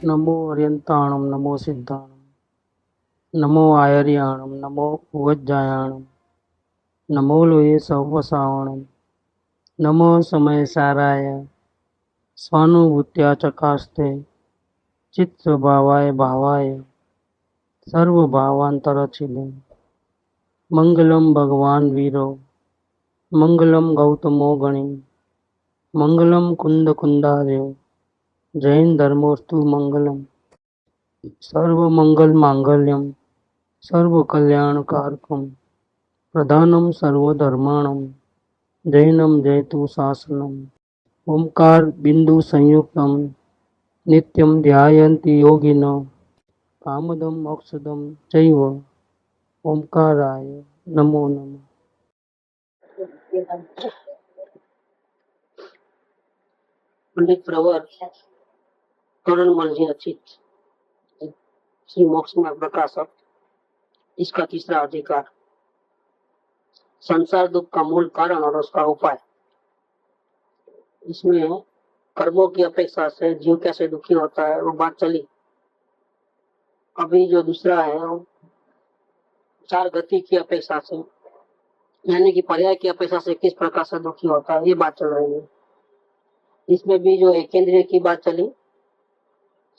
नमो अर्यन्ताणं नमो सिद्धाणं नमो आयर्याणं नमो उवज्जायाणं नमो लोये सौवसावणं नमो समयसाराय स्वानुभूत्या चकास्ते चित्स्वभावाय भावाय सर्वभावान्तरचिले मंगलम भगवान वीरो मंगलम गौतमो गणि मंगलम कुंद कुंदार्यो जैन धर्मोस्तु मंगलम सर्वमंगल मांगल्यम सर्वकल्याणकारकम प्रधानम सर्वधर्माणम जैनम जयतु शासनम ओंकार बिंदु संयुक्तम नित्यं ध्यायन्ति योगिनो कामदम मोक्षदम चैव ओंकाराय नमो नमः। पंडित प्रवर तोरणमल जी रचित श्री मोक्ष मार्ग प्रकाशक, इसका तीसरा अधिकार, संसार दुख का मूल कारण और उसका उपाय। इसमें कर्मों की अपेक्षा से जीव कैसे दुखी होता है वो बात चली। अभी जो दूसरा है वो चार गति की अपेक्षा से, यानी कि पर्याय की अपेक्षा से किस प्रकार से दुखी होता है, ये बात चल रही है। इसमें भी जो एकेंद्रिय की बात चली,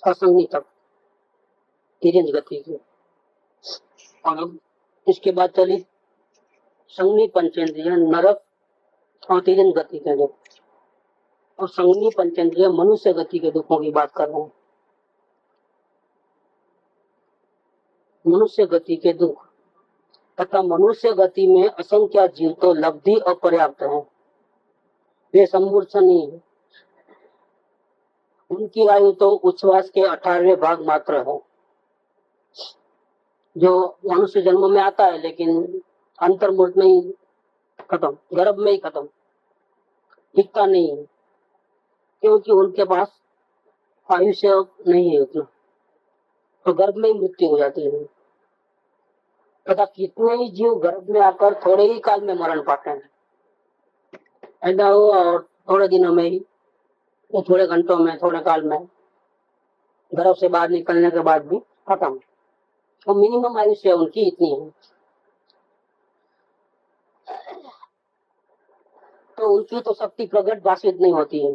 असंगी तक तिर्यंज गति की, और अब इसके बाद चली संगनी पंचेंद्रिय नरक और तिर्यंज गति के दुख, और संगनी पंचेंद्रिय मनुष्य गति के दुखों की बात कर रहे हैं। मनुष्य गति के दुख तथा मनुष्य गति में असंख्य जीव तो लब्धि अपर्याप्त है, वे समूर्छ नहीं है। उनकी आयु तो उच्छ्वास के 18वें भाग मात्र है। जो मनुष्य जन्म में आता है लेकिन अंतर्मूर्त में ही खत्म, गर्भ में ही खत्म, टिकता नहीं है, क्योंकि उनके पास आयुष्य नहीं है उतना, तो गर्भ में ही मृत्यु हो जाती है। तथा कितने ही जीव गर्भ में आकर थोड़े ही काल में मरण पाते हैं। ऐसा हो और थोड़े दिनों में ही, तो थोड़े घंटों में, थोड़े काल में गर्भ से बाहर निकलने के बाद भी खत्म। तो मिनिमम आयुष्य उनकी इतनी है। तो उनकी तो शक्ति प्रकट भाषित नहीं होती है।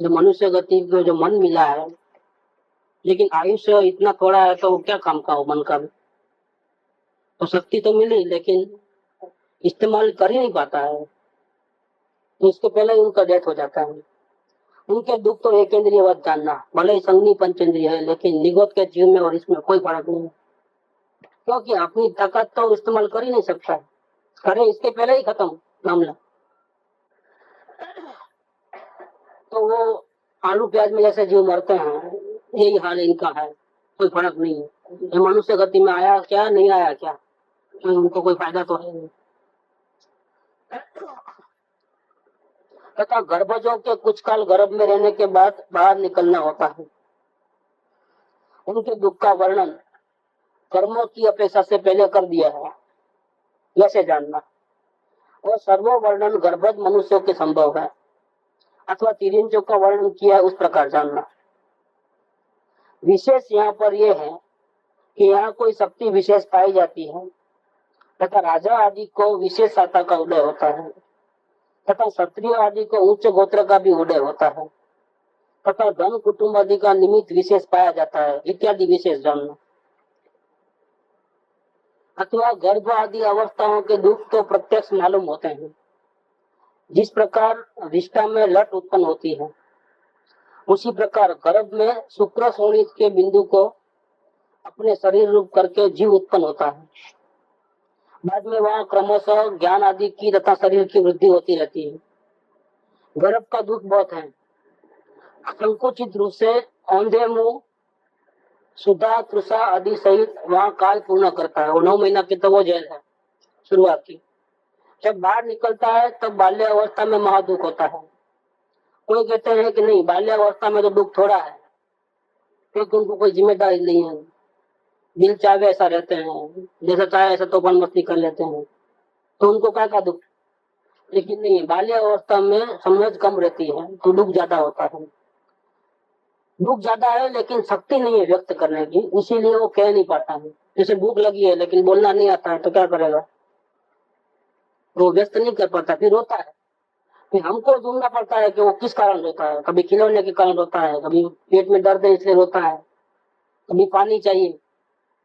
जो मनुष्य गति को जो मन मिला है, लेकिन आयुष्य इतना थोड़ा है, तो क्या काम का हो मन का भी। तो शक्ति तो मिली लेकिन इस्तेमाल कर ही नहीं पाता है, तो इसके पहले ही उनका डेथ हो जाता है। उनके दुख तो एक इंद्रियवत जानना, भले ही संगनी पंचेंद्रिय है, लेकिन निगोद के जीव में और इसमें कोई फर्क नहीं है, क्योंकि अपनी ताकत तो इस्तेमाल कर ही नहीं सकता है। करे इसके पहले ही खत्म मामला। तो वो आलू प्याज में जैसे जीव मरते हैं, यही हाल इनका है, कोई फर्क नहीं है। ये मनुष्य गति में आया क्या, नहीं आया क्या, तो उनको कोई फायदा तो है नहीं। तथा गर्भजों के कुछ काल गर्भ में रहने के बाद बाहर निकलना होता है। उनके दुख का वर्णन कर्मों की अपेक्षा से पहले कर दिया है, कैसे जानना। और सर्वो वर्णन गर्भज मनुष्यों के संभव है, अथवा तिर्यंजों का वर्णन किया है, उस प्रकार जानना। विशेष यहाँ पर यह है कि यहाँ कोई शक्ति विशेष पाई जाती है, तथा राजा आदि को विशेष सत्ता का उदय होता है, तथा क्षत्रिय आदि को उच्च गोत्र का भी उदय होता है, तथा धन कुटुंब आदि का निमित्त विशेष पाया जाता है, इत्यादि विशेष जानना। अथवा गर्भ आदि अवस्थाओं के दुख तो प्रत्यक्ष मालूम होते हैं। जिस प्रकार विष्ठा में लट उत्पन्न होती है, उसी प्रकार गर्भ में शुक्र शोणित के बिंदु को अपने शरीर रूप करके जीव उत्पन्न होता है। बाद में वहाँ क्रमशः ज्ञान आदि की तथा शरीर की वृद्धि होती रहती है। गर्भ का दुख बहुत है। संकुचित रूप से औंधे मुंह, सुधा, तृषा आदि सहित वहाँ काल पूर्ण करता है। वो 9 महीना की तो वो जेल है शुरुआत की। जब बाहर निकलता है तब बाल्य अवस्था में महादुख होता है। कोई कहते हैं कि नहीं, बाल्य अवस्था में तो दुख थोड़ा है, क्योंकि उनको कोई जिम्मेदारी नहीं है। दिल चाहे ऐसा रहते हैं, जैसा चाहे ऐसा तूफान मस्ती कर लेते हैं, तो उनको क्या का दुख। लेकिन नहीं, बाल्य अवस्था में समझ कम रहती है तो दुख ज्यादा होता है। दुख ज्यादा है लेकिन शक्ति नहीं है व्यक्त करने की, इसीलिए वो कह नहीं पाता है। जैसे भूख लगी है लेकिन बोलना नहीं आता है तो क्या करेगा, वो व्यक्त नहीं कर पाता, फिर रोता है। फिर हमको ढूंढना पड़ता है कि वो किस कारण रोता है। कभी खिलौने के कारण रोता है, कभी पेट में दर्द है इसलिए रोता है, कभी पानी चाहिए,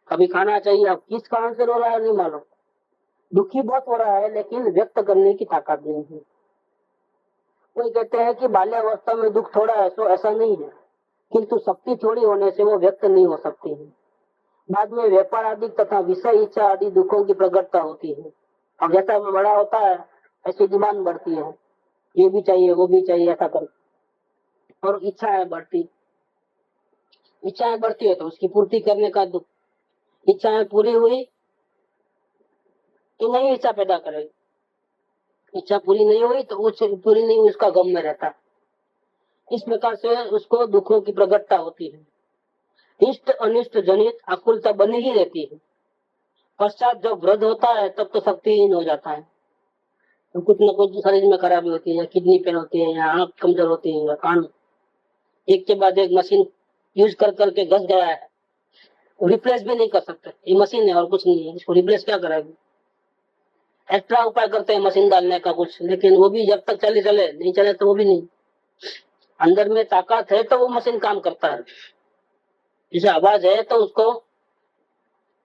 कभी खाना चाहिए। अब किस कारण से रो रहा है नहीं मालूम। दुखी बहुत हो रहा है लेकिन व्यक्त करने की ताकत नहीं है। कोई कहते हैं कि बाल्यावस्था में दुख थोड़ा है, तो ऐसा नहीं है, किंतु शक्ति थोड़ी होने से वो व्यक्त नहीं हो सकती है। बाद में व्यापार आदि तथा विषय इच्छा आदि दुखों की प्रकटता होती है। अब जैसा वो बड़ा होता है ऐसी डिमांड बढ़ती है, ये भी चाहिए वो भी चाहिए ऐसा कर, और इच्छाएं बढ़ती है तो उसकी पूर्ति करने का दुख। इच्छाएं पूरी हुई तो नई इच्छा पैदा करेगी, इच्छा पूरी नहीं हुई तो पूरी नहीं हुई उसका गम में रहता है। इस प्रकार से उसको दुखों की प्रकटता होती है। इष्ट अनिष्ट जनित आकुलता बनी ही रहती है। पश्चात जब वृद्ध होता है तब तो शक्तिहीन हो जाता है, तो कुछ न कुछ शरीर में खराबी होती है, किडनी पेन होती है, या आंख कमजोर होती है, या कान एक के बाद एक मशीन यूज कर करके घस गया है, रिप्लेस भी नहीं कर सकते। ये मशीन है और कुछ नहीं है, इसको रिप्लेस क्या करेगी। एक्स्ट्रा उपाय करते हैं मशीन डालने का कुछ, लेकिन वो भी जब तक चले चले, नहीं चले तो वो भी नहीं। अंदर में ताकत है तो वो मशीन काम करता है। जैसे आवाज है तो उसको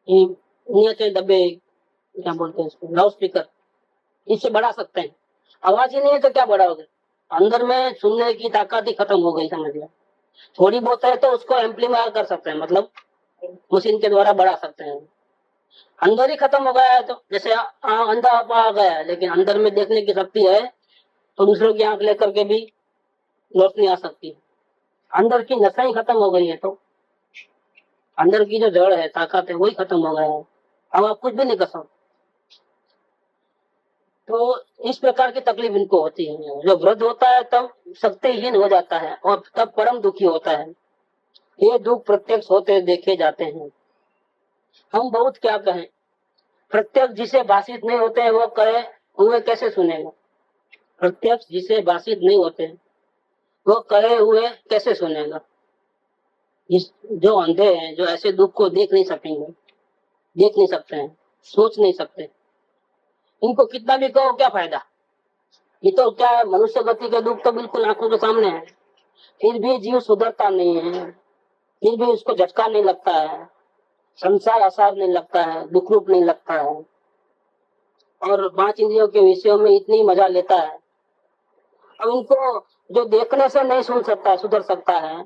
नीचे दबे, क्या बोलते हैं इसको, लाउड स्पीकर, इससे बढ़ा सकते हैं। आवाज ही नहीं है तो क्या बढ़ाओगे, अंदर में सुनने की ताकत ही खत्म हो गई, समझ लिया। थोड़ी बहुत है तो उसको एम्पलीफायर कर सकते हैं, मतलब मशीन के द्वारा बढ़ा सकते हैं। अंदर ही खत्म हो गया है तो जैसे अंधा आ गया है लेकिन अंदर में देखने की शक्ति है, तो दूसरों की आंख लेकर के भी रोशनी आ सकती है। अंदर की नशा ही खत्म हो गई है तो अंदर की जो जड़ है, ताकत है, वही खत्म हो गया है। अब आप कुछ भी नहीं कर सकते। तो इस प्रकार की तकलीफ इनको होती है। जो वृद्ध होता है तब शक्तिहीन हो जाता है और तब परम दुखी होता है। ये दुख प्रत्यक्ष होते देखे जाते हैं। हम बहुत क्या कहें, प्रत्यक्ष जिसे भाषित नहीं होते हैं वो कहे हुए कैसे सुनेगा। प्रत्यक्ष जिसे भाषित नहीं होते वो कहे हुए कैसे सुनेगा। जो अंधे हैं, जो ऐसे दुख को देख नहीं सकेंगे, देख नहीं सकते हैं, सोच नहीं सकते, इनको कितना भी कहो क्या फायदा। ये तो क्या है, मनुष्य गति के दुख तो बिल्कुल आंखों के सामने है, फिर भी जीव सुधरता नहीं है, फिर भी उसको झटका नहीं लगता है, संसार आसार नहीं लगता है, दुख रूप नहीं लगता है, और 5 इंद्रियों के विषयों में इतनी मजा लेता है। अब इनको जो देखने से नहीं सुन सकता सुधर सकता है,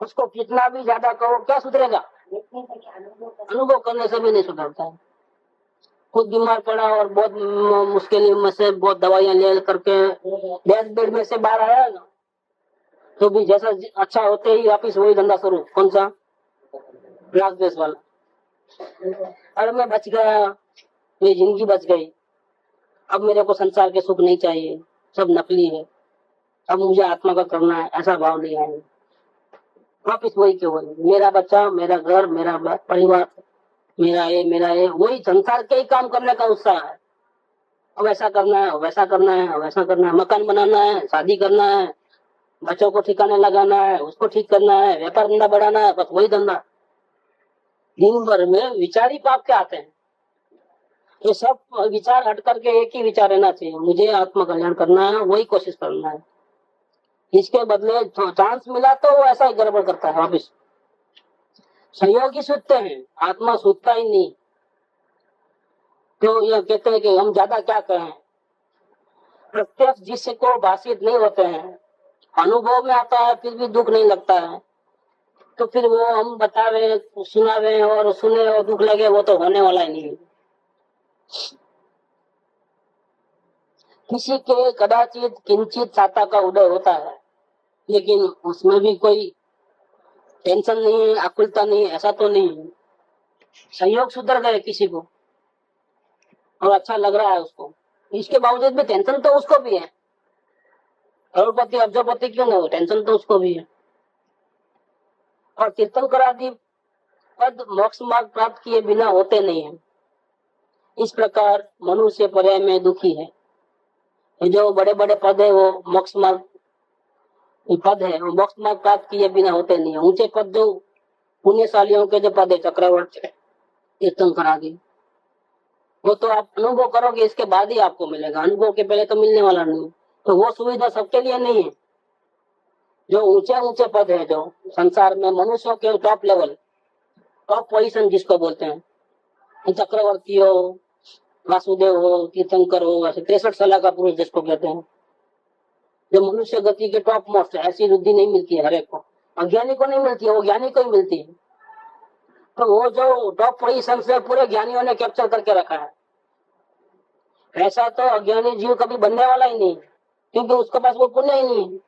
उसको कितना भी ज्यादा कहो क्या सुधरेगा, अनुभव करने से भी नहीं सुधरता है। खुद बीमार पड़ा और बहुत मुश्किल में से बहुत दवाइयां ले करके बेड में से बाहर आया ना, तो भी जैसा अच्छा होते ही वापिस वही धंधा शुरू। कौन सा, ग्लास बेस वाला। अरे मैं बच गया, मेरी जिंदगी बच गई, अब मेरे को संसार के सुख नहीं चाहिए, सब नकली है, अब मुझे आत्मा का करना है, ऐसा भाव नहीं आए। वापिस वही के वही, मेरा बच्चा, मेरा घर, मेरा परिवार, मेरा ये वही संसार के ही काम करने का उत्साह है। अब ऐसा करना है, वैसा करना है, वैसा करना है, मकान बनाना है, शादी करना है, बच्चों को ठिकाने लगाना है, उसको ठीक करना है, व्यापार धंधा बढ़ाना है, बस वही धंधा। दिन भर में विचार ही पाप के आते हैं। ये सब विचार हट करके एक ही विचार रहना चाहिए, मुझे आत्म कल्याण करना है, वही कोशिश करना है। इसके बदले चांस मिला तो वो ऐसा ही गड़बड़ करता है वापिस। सहयोगी सूझते हैं, आत्मा सूझता ही नहीं। तो ये कहते हैं कि हम ज्यादा क्या कहें, प्रत्यक्ष जिसको भाषित नहीं होते हैं, अनुभव में आता है फिर भी दुख नहीं लगता है, तो फिर वो हम बता रहे, सुना रहे और सुने और दुख लगे, वो तो होने वाला ही नहीं है। किसी के कदाचित किंचित साता का उदय होता है, लेकिन उसमें भी कोई टेंशन नहीं है, आकुलता नहीं है, ऐसा तो नहीं है। संयोग सुधर गए किसी को और अच्छा लग रहा है उसको, इसके बावजूद भी टेंशन तो उसको भी है। करोड़पति अब्जोपति क्यों ना हो, टेंशन तो उसको भी है। और कीर्तन करा दी पद मोक्ष मार्ग प्राप्त किए बिना होते नहीं है। इस प्रकार मनुष्य पर्याय में दुखी है। ये जो बड़े बड़े पद है वो मोक्ष मार्ग पद है, वो मोक्ष मार्ग प्राप्त किए बिना होते नहीं है। ऊंचे पद जो पुण्यशालियों के जो पद है, चक्रवर्ती, तीर्थंकर आदि, वो तो आप अनुभव करोगे, इसके बाद ही आपको मिलेगा। अनुभव के पहले तो मिलने वाला नहीं। तो वो सुविधा सबके लिए नहीं है। जो ऊंचे ऊंचे पद है, जो संसार में मनुष्यों के टॉप लेवल, टॉप पोजीशन जिसको बोलते हैं, चक्रवर्ती हो, वासुदेव हो, तीर्थंकर हो, ऐसे 63 साल का पुरुष जिसको कहते हैं, जो मनुष्य गति के टॉप मोस्ट है, ऐसी रुद्धि नहीं मिलती है हरेक को। अज्ञानी को नहीं मिलती है, वो ज्ञानी को ही मिलती है। तो वो जो टॉप पोजीशन से पूरे ज्ञानियों ने कैप्चर करके रखा है, ऐसा तो अज्ञानी जीव कभी बनने वाला ही नहीं, क्योंकि उसके पास वो पुण्य ही नहीं है।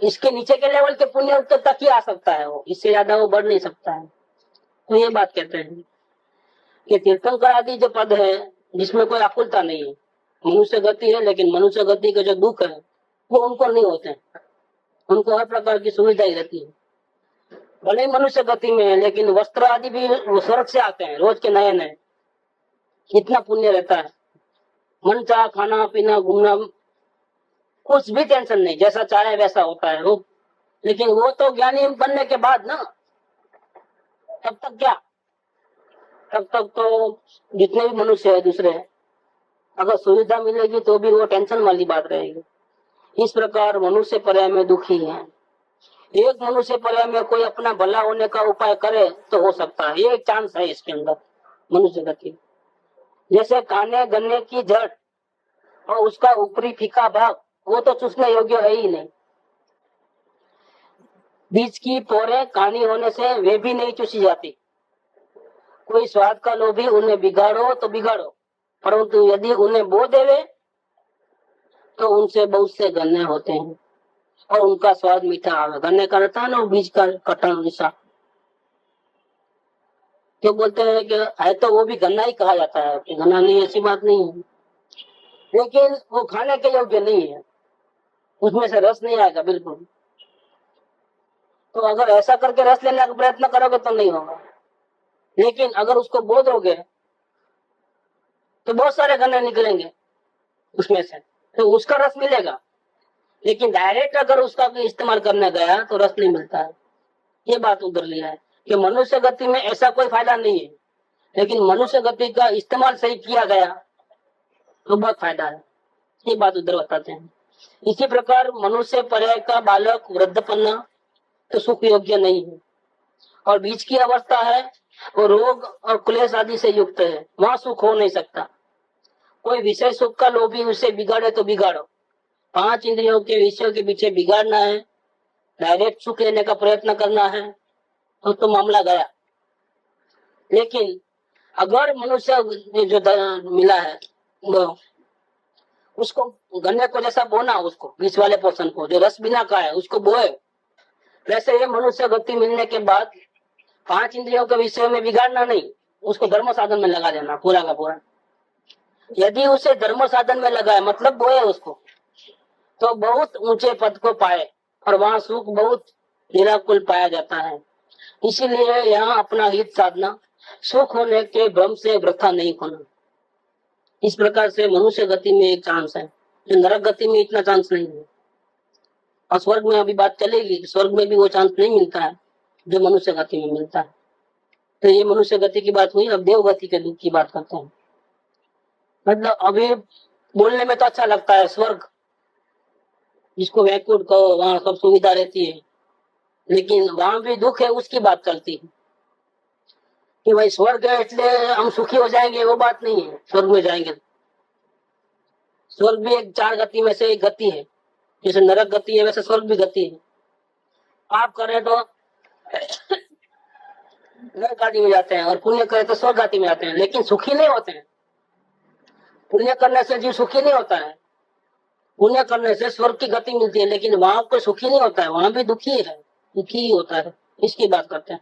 इसके नीचे के लेवल के पुण्य तक ही आ सकता है, वो इससे ज्यादा वो बढ़ नहीं सकता है। तो ये बात कहते हैं कि तीर्थंकर आदि जो पद है जिसमें कोई आकुलता नहीं है, मनुष्य गति है, लेकिन मनुष्य गति के जो दुख है वो उनको नहीं होते हैं। उनको हर प्रकार की सुविधा ही रहती है। भले ही मनुष्य गति में है, लेकिन वस्त्र आदि भी वो स्वर्ग से आते हैं, रोज के नए नए। इतना पुण्य रहता है, मन चाह खाना पीना घूमना, कुछ भी टेंशन नहीं, जैसा चाहे वैसा होता है वो। लेकिन वो तो ज्ञानी बनने के बाद ना, तब तक क्या, तब तक तो जितने भी मनुष्य है दूसरे, अगर सुविधा मिलेगी तो भी वो टेंशन वाली बात रहेगी। इस प्रकार मनुष्य पर्याय में दुखी है। एक मनुष्य पर्याय में कोई अपना भला होने का उपाय करे तो हो सकता है, ये एक चांस है इसके अंदर मनुष्य गति। जैसे खाने गन्ने की जड़ और उसका ऊपरी फीका भाग, वो तो चूसने योग्य है ही नहीं। बीज की पोरे कहानी होने से वे भी नहीं चूसी जाती। कोई स्वाद का लोभी उन्हें बिगाड़ो तो बिगाड़ो, परंतु यदि उन्हें बो देवे तो उनसे बहुत से गन्ने होते हैं और उनका स्वाद मीठा आवे। गन्ने का रहता है ना बीज का कटन जैसा, तो बोलते हैं कि है तो वो भी गन्ना ही कहा जाता है, कि गन्ना नहीं, ऐसी बात नहीं है, लेकिन वो खाने के योग्य नहीं है, उसमें से रस नहीं आएगा बिल्कुल। तो अगर ऐसा करके रस लेने का प्रयत्न करोगे तो नहीं होगा, लेकिन अगर उसको बो दोगे तो बहुत सारे गन्ने निकलेंगे उसमें से, तो उसका रस मिलेगा। लेकिन डायरेक्ट अगर उसका इस्तेमाल करने गया तो रस नहीं मिलता है। ये बात उधर लिया है कि मनुष्य गति में ऐसा कोई फायदा नहीं है, लेकिन मनुष्य गति का इस्तेमाल सही किया गया तो बहुत फायदा है। ये बात उधर बताते हैं। इसी प्रकार मनुष्य पर्याय का बालक वृद्धपन्ना तो सुख योग्य नहीं है, और बीच की अवस्था है वो रोग और क्लेश आदि से युक्त है, वहां सुख हो नहीं सकता। कोई विषय सुख का लोभी उसे बिगाड़े तो बिगाड़ो, 5 इंद्रियों के विषयों के पीछे बिगाड़ना है, डायरेक्ट सुख लेने का प्रयत्न करना है, तो मामला गया। लेकिन अगर मनुष्य जो मिला है वो उसको गन्ने को जैसा बोना, उसको बीच वाले पोर्शन को जो रस बिना का है उसको बोए, वैसे ये मनुष्य गति मिलने के बाद 5 इंद्रियों के विषय में बिगाड़ना नहीं, उसको धर्म साधन में लगा देना पूरा का पूरा। यदि उसे धर्म साधन में लगाए, मतलब बोए उसको, तो बहुत ऊंचे पद को पाए और वहां सुख बहुत निराकुल पाया जाता है। इसीलिए यहाँ अपना हित साधना, सुख होने के भ्रम से वृथा नहीं होना। इस प्रकार से मनुष्य गति में एक चांस है, जो नरक गति में इतना चांस नहीं है। और स्वर्ग में अभी बात चलेगी, स्वर्ग में भी वो चांस नहीं मिलता है जो मनुष्य गति में मिलता है। तो ये मनुष्य गति की बात हुई। अब देव गति के दुख की बात करते हैं। मतलब अभी बोलने में तो अच्छा लगता है स्वर्ग, जिसको वैकुंठ कहो, वहां सब सुविधा रहती है, लेकिन वहां भी दुख है, उसकी बात चलती है कि भाई स्वर्ग है इसलिए हम सुखी हो जाएंगे, वो बात नहीं है। स्वर्ग में जाएंगे, स्वर्ग भी एक 4 गति में से एक गति है। जैसे नरक गति है वैसे स्वर्ग भी गति है। आप करें तो नरक गति में जाते हैं और पुण्य करें तो स्वर्ग गति में जाते हैं, लेकिन सुखी नहीं होते हैं। पुण्य करने से जीव सुखी नहीं होता है, पुण्य करने से स्वर्ग की गति मिलती है, लेकिन वहां कोई सुखी नहीं होता है, वहां भी दुखी है, दुखी ही होता है। इसकी बात करते हैं।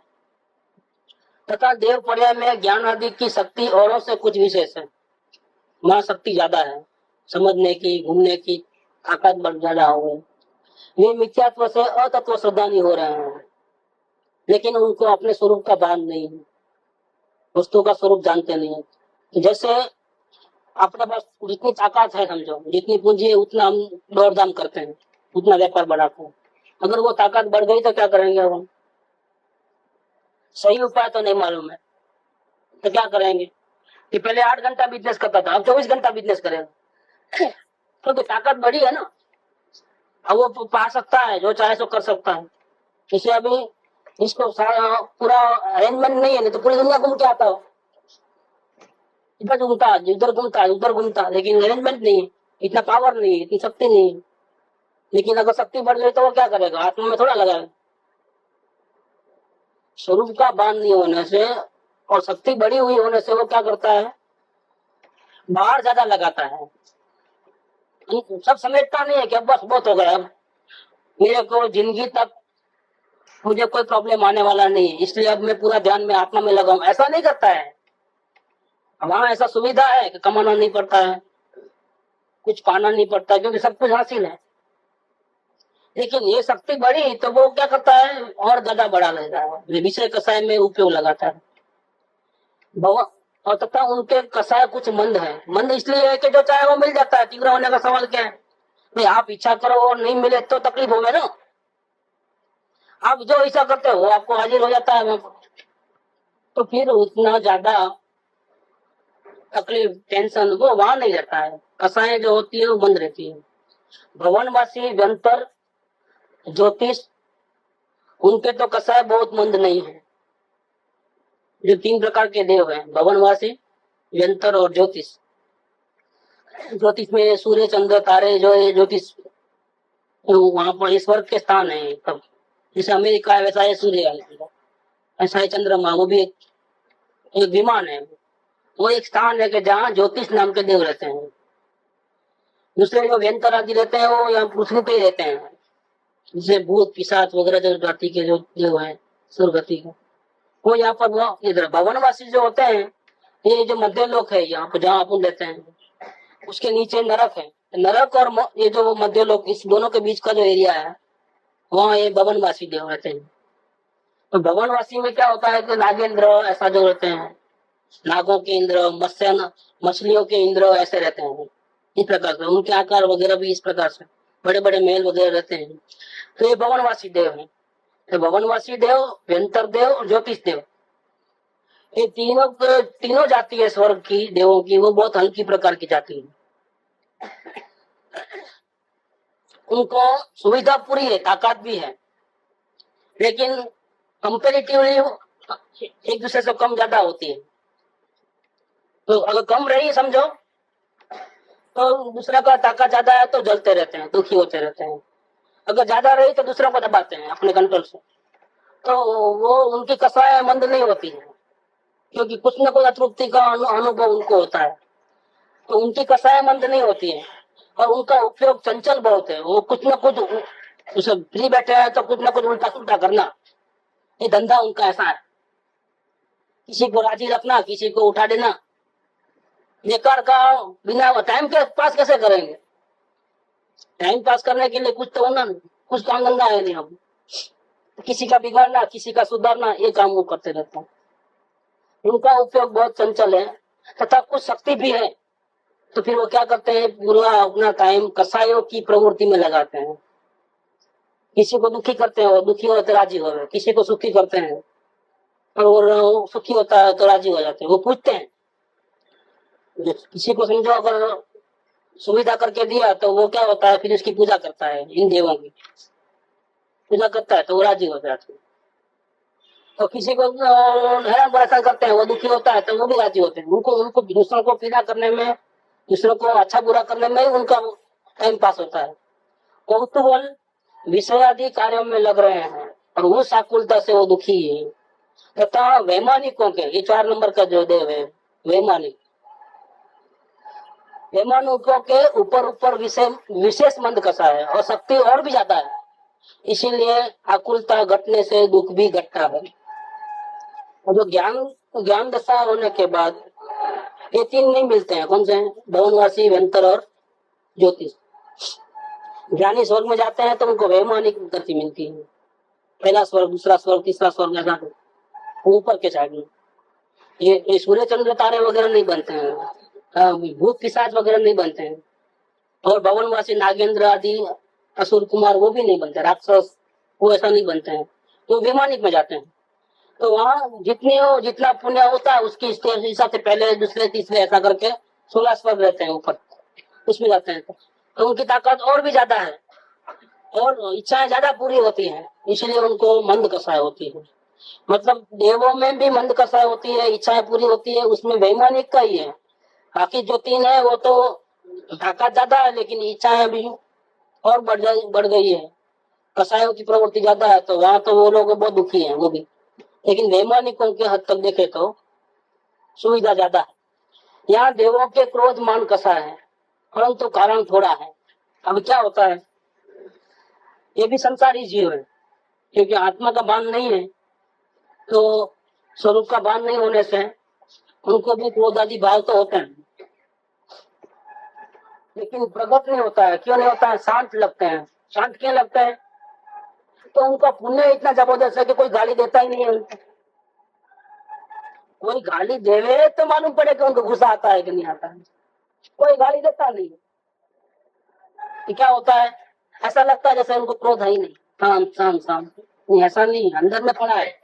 तथा देव पर्याय में ज्ञान आदि की शक्ति औरों से कुछ विशेष है, वहां शक्ति ज्यादा है, समझने की, घूमने की ताकत बढ़ ज्यादा हो गई। वे मिथ्यात्व से अतत्व श्रद्धानी हो रहे हैं। लेकिन उनको अपने स्वरूप का भान नहीं है, वस्तु का स्वरूप जानते नहीं है। तो जैसे अपने पास जितनी ताकत है, समझो जितनी पूंजी है उतना हम दौड़ दाम करते हैं, उतना व्यापार बढ़ाते हैं। अगर वो ताकत बढ़ गई तो क्या करेंगे हम? सही उपाय तो नहीं मालूम है तो क्या करेंगे कि पहले 8 घंटा बिजनेस करता था, अब 24 घंटा बिजनेस करेगा। क्योंकि ताकत बढ़ी है ना, अब वो पा सकता है, जो चाहे सो कर सकता है। इसे अभी इसको पूरा अरेंजमेंट नहीं है, नहीं तो पूरी दुनिया घूम के आता हो, इधर घूमता उधर घूमता, लेकिन अरेंजमेंट नहीं है, इतना पावर नहीं है, इतनी शक्ति नहीं है। लेकिन अगर शक्ति बढ़ गई तो वो क्या करेगा? आत्मा में थोड़ा लगाएगा। स्वरूप का भान नहीं होने से और शक्ति बड़ी हुई होने से वो क्या करता है? बाहर ज्यादा लगाता है, सब समेटता नहीं है कि अब बस बहुत हो गया, अब मेरे को जिंदगी तक मुझे कोई प्रॉब्लम आने वाला नहीं है, इसलिए अब मैं पूरा ध्यान में आत्मा में लगाऊं, ऐसा नहीं करता है। वहां ऐसा सुविधा है कि कमाना नहीं पड़ता है, कुछ पाना नहीं पड़ता, क्योंकि सब कुछ हासिल है। लेकिन ये शक्ति बढ़ी तो वो क्या करता है? और ज्यादा बढ़ा लेता है, विषय कसाय में उपयोग लगाता है। और तथा उनके कसाय कुछ मंद है। मंद इसलिए है कि जो चाहे वो मिल जाता है। तीव्र होने का सवाल क्या है? नहीं, आप इच्छा करो और नहीं मिले तो तकलीफ होगा ना। आप जो इच्छा करते हो आपको हाजिर हो जाता है वहां पर, तो फिर उतना ज्यादा तकलीफ टेंशन वो वहां नहीं रहता है। कसाएं जो होती है वो बंद रहती है। भवनवासी व्यंतर ज्योतिष, उनके तो कसाय बहुत मंद नहीं है। जो 3 प्रकार के देव हैं, भवनवासी, व्यंतर और ज्योतिष। ज्योतिष में सूर्य चंद्र तारे जो है ज्योतिष, वहां पर स्वर्ग के स्थान है। तब जैसे अमेरिका है वैसा है सूर्य, ऐसा है चंद्रमा, वो भी एक विमान है। वो एक स्थान है कि जहाँ ज्योतिष नाम के देव रहते हैं। दूसरे जो व्यंतर आदि रहते हैं वो यहाँ पृथ्वी पे ही रहते हैं, जैसे भूत पिशाच वगैरह जो जाति के जो देव है सुरगति के, वो यहाँ पर वो इधर भवनवासी जो होते हैं, ये जो मध्य लोक है यहाँ पर जहाँ अपन रहते हैं, उसके नीचे नरक है। नरक और ये जो मध्य लोक, इस दोनों के बीच का जो एरिया है वहाँ ये भवनवासी देव रहते हैं। तो भवनवासी में क्या होता है कि नागेंद्र ऐसा जो रहते हैं, नागों के इंद्र, मछलियों के इंद्र ऐसे रहते हैं। इस प्रकार से उनके आकार वगैरह भी इस प्रकार से बड़े बड़े महल वगैरह रहते हैं। तो ये भवनवासी देव है। तो भवनवासी देव, व्यंतर देव और ज्योतिष देव, ये तीनों जाति है स्वर्ग की देवों की, वो बहुत हल्की प्रकार की जाति है। उनको सुविधा पूरी है, ताकत भी है, लेकिन कंपेरेटिवली एक दूसरे से कम ज्यादा होती है। तो अगर कम रही समझो तो दूसरा का ताकत ज्यादा है तो जलते रहते हैं, दुखी होते रहते हैं। अगर ज्यादा रही तो दूसरों को दबाते हैं अपने कंट्रोल से, तो वो उनकी कसाय मंद नहीं होती है, क्योंकि कुछ न कुछ अतृप्ति का अनुभव उनको होता है। तो उनकी कसाय मंद नहीं होती है और उनका उपयोग चंचल बहुत है। वो कुछ न कुछ उसे फ्री बैठे हैं तो कुछ न कुछ उल्टा सुल्टा करना, ये धंधा उनका ऐसा है। किसी को राजी रखना, किसी को उठा देना, बेकार का बिना टाइम के पास कैसे करेंगे? टाइम पास करने के लिए कुछ तो होना, कुछ काम धंधा है नहीं। हम किसी का बिगाड़ना, किसी का सुधारना, ये काम वो करते रहते हैं। उनका उपयोग बहुत चंचल है तथा कुछ शक्ति भी है। तो फिर वो क्या करते हैं? पूरा अपना टाइम कसायों की प्रवृत्ति में लगाते हैं। किसी को दुखी करते हैं, वो दुखी होते राजी हो गए। किसी को सुखी करते हैं और सुखी होता है तो राजी हो जाते हैं। वो पूछते हैं, किसी को समझो अगर सुविधा करके दिया तो वो क्या होता है, फिर उसकी पूजा करता है, इन देवों की पूजा करता है तो वो राजी हो जाते हैं। तो किसी को हैरान परेशान करते हैं, वो दुखी होता है तो वो भी राजी होते हैं। उनको दूसरों को पीड़ा करने में, दूसरों को अच्छा बुरा करने में उनका टाइम पास होता है। कौतूहल विषय आदि कार्यों में लग रहे हैं और उस आकुलता से वो दुखी है। तथा वैमानिकों के, ये 4 नंबर का जो देव है वैमानिक, वैमानिकों के ऊपर विशेष मंद कसा है और शक्ति और भी ज्यादा है। इसीलिए आकुलता घटने से दुख भी घटता है। और जो ज्ञान दशा होने के बाद ये 3 नहीं मिलते हैं। कौन से? भवनवासी, व्यंतर और ज्योतिष। ज्ञानी स्वर्ग में जाते हैं तो उनको वैमानिक गति मिलती है। पहला स्वर्ग, दूसरा स्वर्ग, तीसरा स्वर्ग, ऐसा ऊपर के साइड में। ये सूर्य चंद्र तारे वगैरह नहीं बनते हैं, भूत पिशाच वगैरह नहीं बनते हैं, और भवनवासी नागेंद्र आदि असुर कुमार वो भी नहीं बनते, राक्षस वो ऐसा नहीं बनते हैं, तो वैमानिक में जाते हैं। तो वहाँ जितना पुण्य होता है उसकी हिसाब से पहले दूसरे तीसरे ऐसा करके 16 स्वर्ग रहते हैं ऊपर, उसमें जाते हैं। तो उनकी ताकत और भी ज्यादा है और इच्छाएं ज्यादा पूरी होती हैं, इसलिए उनको मंद कषाय होती है। मतलब देवों में भी मंद कषाय होती है, इच्छाएं पूरी होती है, उसमें वैमानिक का ही है। बाकी जो 3 है वो तो ताकत ज्यादा है लेकिन इच्छाएं भी और बढ़ गई है, कषायों की प्रवृत्ति ज्यादा है, तो वहां तो वो लोग बहुत दुखी है वो भी। लेकिन वैमानिकों के हद तक देखे तो सुविधा ज्यादा है। यहाँ देवों के क्रोध मान कषाय है, परंतु कारण थोड़ा है। अब क्या होता है, ये भी संसारी जीव है, क्योंकि आत्मा का बांध नहीं है, तो स्वरूप का बांध नहीं होने से उनको भी क्रोध आदि भाव तो होते हैं, लेकिन प्रकट नहीं होता है। क्यों नहीं होता है? शांत लगते हैं। शांत क्यों लगते हैं? तो उनका पुण्य इतना जबरदस्त है कि कोई गाली देता ही नहीं है उनको। कोई गाली देवे तो मालूम पड़े कि उनको गुस्सा आता है कि नहीं आता है। कोई गाली देता नहीं, तो क्या होता है, ऐसा लगता है जैसे उनको क्रोध है ही नहीं, शांत शांत शांत। नहीं, ऐसा नहीं, अंदर में पड़ा है।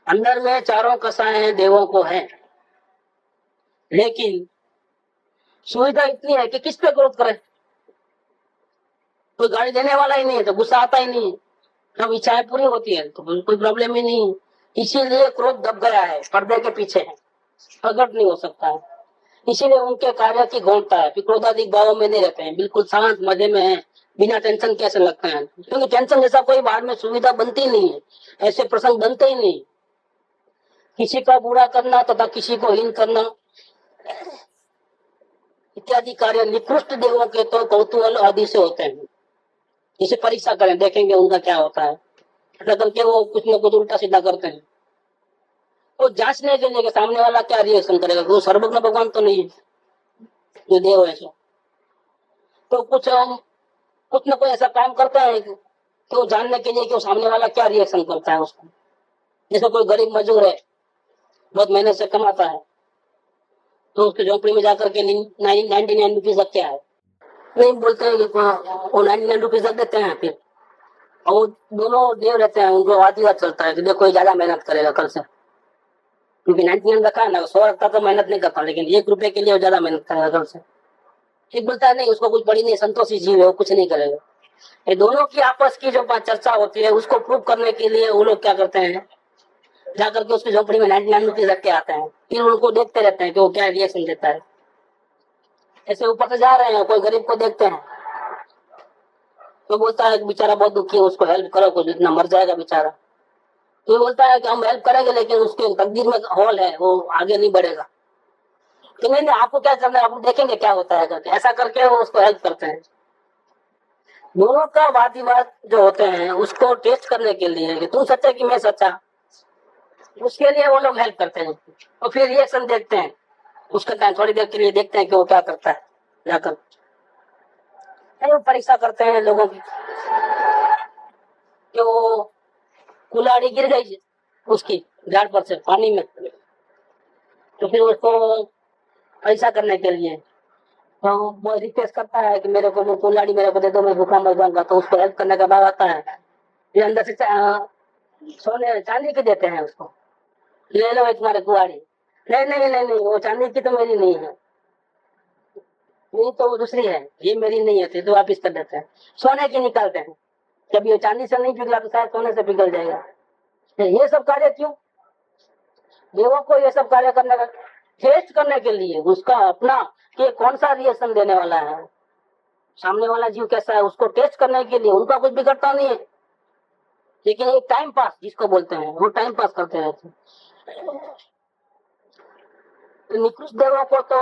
अंदर में चारों कषाय देवों को है, लेकिन सुविधा इतनी है कि किस पे क्रोध करे। कोई गाली देने वाला ही नहीं है तो गुस्सा आता ही नहीं है, जब इच्छाएं पूरी होती है तो कोई प्रॉब्लम ही नहीं। इसीलिए क्रोध दब गया है, पर्दे के पीछे है, प्रकट नहीं हो सकता है। इसीलिए उनके कार्य की गौणता है, क्रोधाधिक भावों में नहीं रहते हैं, बिल्कुल शांत मजे में है, बिना टेंशन कैसे लगते हैं, क्योंकि टेंशन जैसा कोई बाद में सुविधा बनती नहीं है, ऐसे प्रसंग बनते ही नहीं। किसी का बुरा करना तथा किसी को हीन करना इत्यादि कार्य निकृष्ट देवों के तो कौतूहल आदि से होते हैं। इसे परीक्षा करें, देखेंगे उनका क्या होता है, ऐसा करके वो कुछ न कुछ उल्टा सीधा करते हैं। तो जांचने के लिए कि सामने वाला क्या रिएक्शन करेगा, वो सर्वज्ञ भगवान तो नहीं है जो देव है। तो कुछ न कोई ऐसा काम करता है कि वो जानने के लिए कि वो सामने वाला क्या रिएक्शन करता है उसको। जैसे कोई गरीब मजदूर है, बहुत मेहनत से कमाता है, तो उसके झोंपड़ी में जाकर के 99 रुपीज रख के आए, नहीं बोलते हैं कि वो 99 रुपीज रख देते हैं। फिर और दोनों देव रहते हैं, उनको आदिवाद चलता है कि देखो ज्यादा मेहनत करेगा कल से, क्योंकि 99 रखा है ना, 100 रखता तो मेहनत नहीं करता, लेकिन 1 रुपए के लिए वो ज्यादा मेहनत करेगा कल से। एक बोलता है नहीं, उसको कुछ पड़ी नहीं, संतोषी जीव है, वो कुछ नहीं करेगा। ये दोनों की आपस की जो चर्चा होती है उसको प्रूव करने के लिए वो लोग क्या करते हैं, जाकर के उसकी झोपड़ी में 99 रुपीज रख के आते हैं, फिर उनको देखते रहते हैं कि वो क्या रिएक्शन देता है। ऐसे ऊपर से जा रहे हैं, कोई गरीब को देखते हैं तो बोलता है कि बेचारा बहुत दुखी है, उसको हेल्प करो, कुछ इतना मर जाएगा बेचारा। तो ये बोलता है कि हम हेल्प करेंगे, लेकिन उसके तकदीर में हॉल है, वो आगे नहीं बढ़ेगा। तो नहीं, आपको क्या करना है, आप देखेंगे क्या होता है करके, ऐसा करके वो उसको हेल्प करते हैं। दोनों का वाद विवाद जो होते हैं उसको टेस्ट करने के लिए कि तुम सच्चा कि मैं सच्चा, उसके लिए वो लोग हेल्प करते हैं और फिर रिएक्शन देखते हैं उसका टाइम, थोड़ी देर के लिए देखते हैं कि वो क्या करता है। जाकर वो परीक्षा करते हैं लोगों की कि वो कुल्हाड़ी गिर गई उसकी झाड़ पर से पानी में, तो फिर उसको परीक्षा करने के लिए तो वो रिक्वेस्ट करता है कि मेरे को वो कुल्हाड़ी मेरे को दे दो, मैं भूखा मर जाऊंगा। तो उसको हेल्प करने का भाव आता है, फिर अंदर से सोने चांदी की देते हैं उसको, ले लो तुम्हारे कुल्हाड़ी। नहीं नहीं नहीं नहीं, वो चांदी की तो मेरी नहीं है, नहीं तो वो दूसरी है, ये मेरी नहीं है, तो वापिस कर देते हैं। सोने की निकालते हैं, जब ये चांदी से नहीं पिघला तो शायद सोने से पिघल जाएगा। ये सब कार्य क्यों, देवों को ये सब कार्य करने का टेस्ट करने के लिए, उसका अपना कि कौन सा रिएक्शन देने वाला है, सामने वाला जीव कैसा है, उसको टेस्ट करने के लिए। उनका कुछ बिगड़ता नहीं है, लेकिन एक टाइम पास जिसको बोलते हैं, वो टाइम पास करते रहते हैं। तो निकृष्ट देवों को तो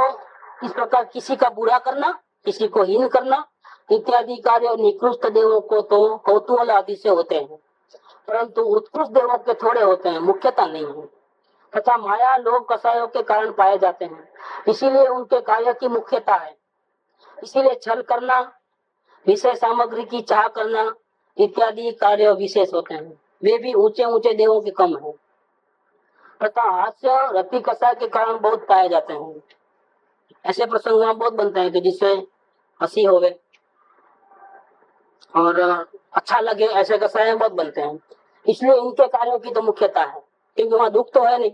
इस प्रकार किसी का बुरा करना, किसी को हीन करना इत्यादि कार्य निकृष्ट देवों को तो कौतूहल आदि से होते हैं, परंतु उत्कृष्ट देवों के थोड़े होते हैं, मुख्यता नहीं है, तथा माया लोभ कषायों के कारण पाए जाते हैं, इसीलिए उनके कार्य की मुख्यता है। इसीलिए छल करना, विषय सामग्री की चाह करना, इत्यादि कार्य विशेष होते हैं, वे भी ऊंचे ऊंचे देवों के कम है। तथा हास्य रति कषाय के कारण बहुत पाए जाते हैं। ऐसे प्रसंग वहां बहुत बनते हैं कि जिससे हंसी होवे और अच्छा लगे, ऐसे कषाय बहुत बनते हैं। इसलिए इनके कार्यों की तो मुख्यता है, क्योंकि वहां दुख तो है नहीं,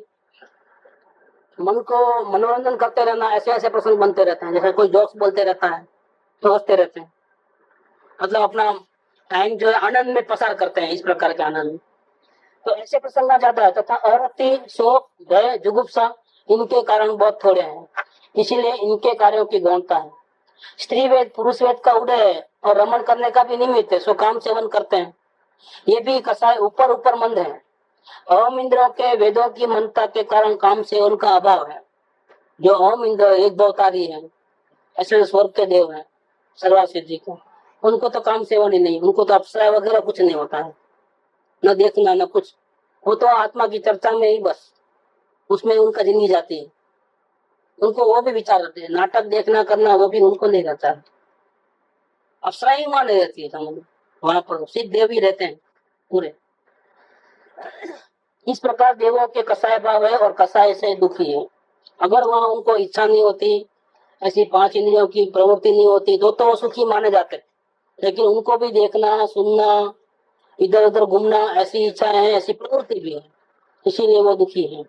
मन को मनोरंजन करते रहना, ऐसे ऐसे प्रसंग बनते रहते हैं। जैसे कोई जोक्स बोलते रहता है तो हंसते रहते हैं, मतलब अपना टाइम जो है आनंद में पसार करते हैं, इस प्रकार के आनंद। तो ऐसे प्रसंग आ जाता है। तथा अरति, शोक, भय, जुगुप्सा इनके कारण बहुत थोड़े हैं, इसीलिए इनके कार्यों की गौणता है। स्त्री वेद पुरुष वेद का उदय है और रमन करने का भी निमित्त है, सो काम सेवन करते हैं। ये भी कसाय ऊपर ऊपर मंद है। अहम इंद्रों के वेदों की मनता के कारण काम सेवन का अभाव है। जो अहम इंद्र एक भवतारी है, ऐसे स्वर्ग के देव है सर्वासिद्ध जी को, उनको तो काम सेवन ही नहीं, उनको तो अप्सरा वगैरह कुछ नहीं होता है, न देखना न कुछ। वो तो आत्मा की चर्चा में ही बस उसमें उनका जिंदगी जाती है। उनको वो भी विचार रहते हैं, नाटक देखना करना वो भी उनको नहीं रहता है। अप्सरा ही वहां नहीं रहती है, समझ, वहां पर सिद्ध देव ही रहते हैं पूरे। इस प्रकार देवों के कसाय भाव है और कसाय से दुखी है। अगर वहां उनको इच्छा नहीं होती, ऐसी 5 इंद्रियों की प्रवृत्ति नहीं होती, तो वो सुखी माने जाते। लेकिन उनको भी देखना, सुनना, इधर उधर घूमना, ऐसी इच्छाएं हैं, ऐसी प्रवृत्ति भी है, इसीलिए वो दुखी है।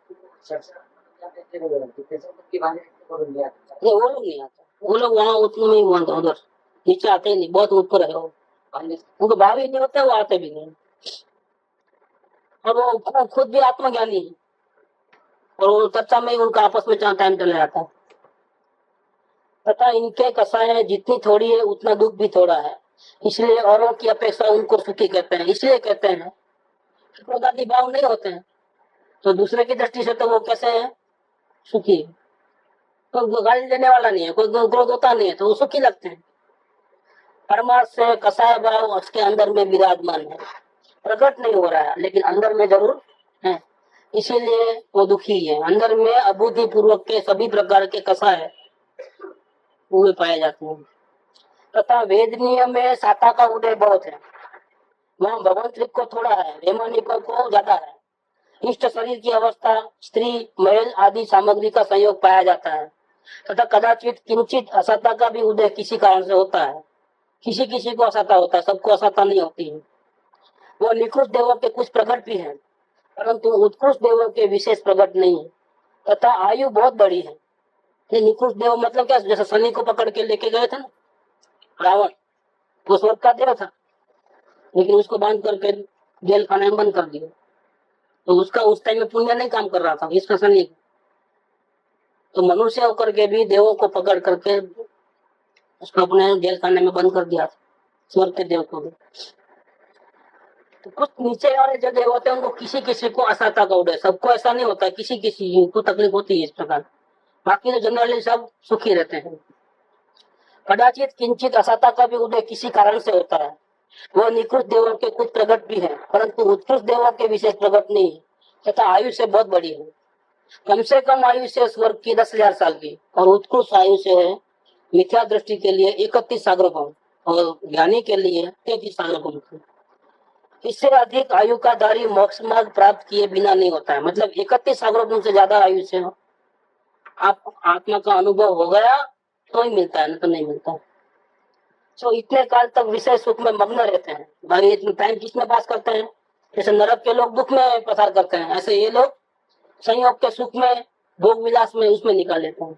वो लोग नहीं आते, वो लोग वहाँ उतने में ही उधर नीचे आते ही नहीं, बहुत ऊपर है वो, उनको भाव ही नहीं होता, वो आते भी नहीं। और वो खुद भी आत्मज्ञानी है, और वो चर्चा में ही उनका आपस में टाइम चला जाता है। तथा इनके कसाय जितनी थोड़ी है उतना दुख भी थोड़ा है, इसलिए औरों की अपेक्षा उनको सुखी कहते हैं। इसलिए कहते हैं क्रोधादि भाव नहीं होते हैं, तो दूसरे की दृष्टि से तो वो कैसे है, सुखी है। तो गाली देने वाला नहीं है, कोई क्रोध होता नहीं है, तो वो सुखी लगते हैं। परमार्थ से कसाय भाव उसके अंदर में विराजमान है, प्रकट नहीं हो रहा है लेकिन अंदर में जरूर है, इसीलिए वो दुखी है। अंदर में अबुद्धि पूर्वक के सभी प्रकार के कसाय हुए पाए जाते हैं। तथा वेदनीय में साता का उदय बहुत है, वहाँ भगवंत को थोड़ा है, वैमानिकों को ज्यादा है। इष्ट शरीर की अवस्था, स्त्री महल आदि सामग्री का संयोग पाया जाता है। तथा कदाचित किंचित असता का भी उदय किसी कारण से होता है। किसी किसी को असता होता है, सबको असता नहीं होती है। वो निकृष्ट देवों के कुछ प्रकट भी है, परंतु उत्कृष्ट देवों के विशेष प्रकट नहीं है। तथा आयु बहुत बड़ी है। ये निकृष्ट देव मतलब क्या, जैसे शनि को पकड़ के लेके गए थे ना रावण, वो स्वर्ग का देव था, लेकिन उसको बांध करके जेल खाने में बंद कर दिया। तो उसका उस टाइम में पुण्य नहीं काम कर रहा था, इसका शनि। तो मनुष्य होकर के भी देवों को पकड़ करके उसको अपने जेल खाने में बंद कर दिया, स्वर्ग के देव को भी। तो कुछ नीचे वाले जो देव होते हैं उनको किसी किसी को असता का उदय, सबको ऐसा नहीं होता, किसी किसी को तकलीफ होती है इस प्रकार। बाकी तो जनरली सब सुखी रहते हैं। कदाचित किंचित असता का भी उदय किसी कारण से होता है। वो निकृष्ट देवों के कुछ प्रकट भी है, परंतु उत्कृष्ट देवों के विशेष प्रकट नहीं है। तथा आयु से बहुत बड़ी है। कम से कम आयु से स्वर्ग की 10,000 साल की, और उत्कृष्ट आयु से है मिथ्या दृष्टि के लिए 31 सागरपम, और ज्ञानी के लिए 33 सागरपम। इससे अधिक आयु का धारी मोक्ष मार्ग प्राप्त किए बिना नहीं होता है। मतलब 31 सागरपम से ज्यादा आयु से आप आत्मा का अनुभव हो गया तो ही मिलता है, नहीं तो नहीं मिलता। तो इतने काल तक विषय सुख में मग्न रहते हैं। भाई इतना टाइम किसमें पास करते हैं, जैसे नरक के लोग दुख में पसार करते हैं, ऐसे ये लोग संयोग के सुख में, भोग विलास में, उसमें निकाल लेते हैं।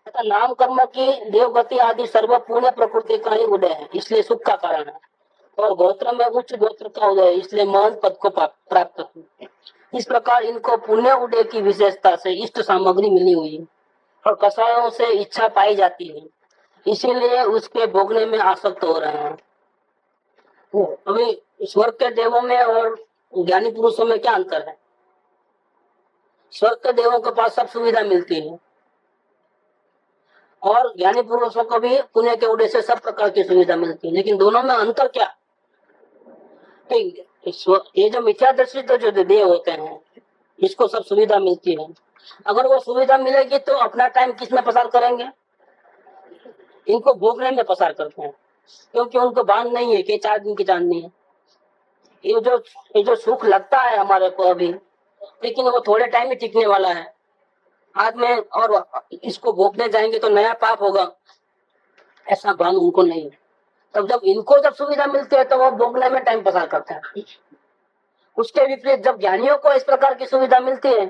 तथा नाम कर्म की देवगति आदि सर्व पूर्ण प्रकृति का ही उदय है, इसलिए सुख का कारण है। और गोत्र में उच्च गोत्र का उदय है, इसलिए महान पद को प्राप्त है। इस प्रकार इनको पुण्य उदय की विशेषता से इष्ट सामग्री मिली हुई है, और कसायों से इच्छा पाई जाती है, इसीलिए उसके भोगने में आसक्त हो रहे हैं। अभी स्वर्ग के देवों में और ज्ञानी पुरुषों में क्या अंतर है? स्वर्ग के देवों के पास सब सुविधा मिलती है, और ज्ञानी पुरुषों को भी पुण्य के उदय से सब प्रकार की सुविधा मिलती है। लेकिन दोनों में अंतर क्या? ये जो मिथ्यादर्शी तो जो देव होते हैं, इसको सब सुविधा मिलती है। अगर वो सुविधा मिलेगी तो अपना टाइम किस में पसार करेंगे? इनको भोगने में पसार करते हैं। क्योंकि उनको भान नहीं है कि 4 दिन की चांदनी है। ये जो सुख लगता है हमारे को अभी, लेकिन वो थोड़े टाइम ही टिकने वाला है। आज में और इसको भोगने जाएंगे तो नया पाप होगा, ऐसा भान उनको नहीं है। तब जब इनको जब सुविधा मिलती है तो वो भोगने में टाइम पसार करते हैं। उसके विपरीत जब ज्ञानियों को इस प्रकार की सुविधा मिलती है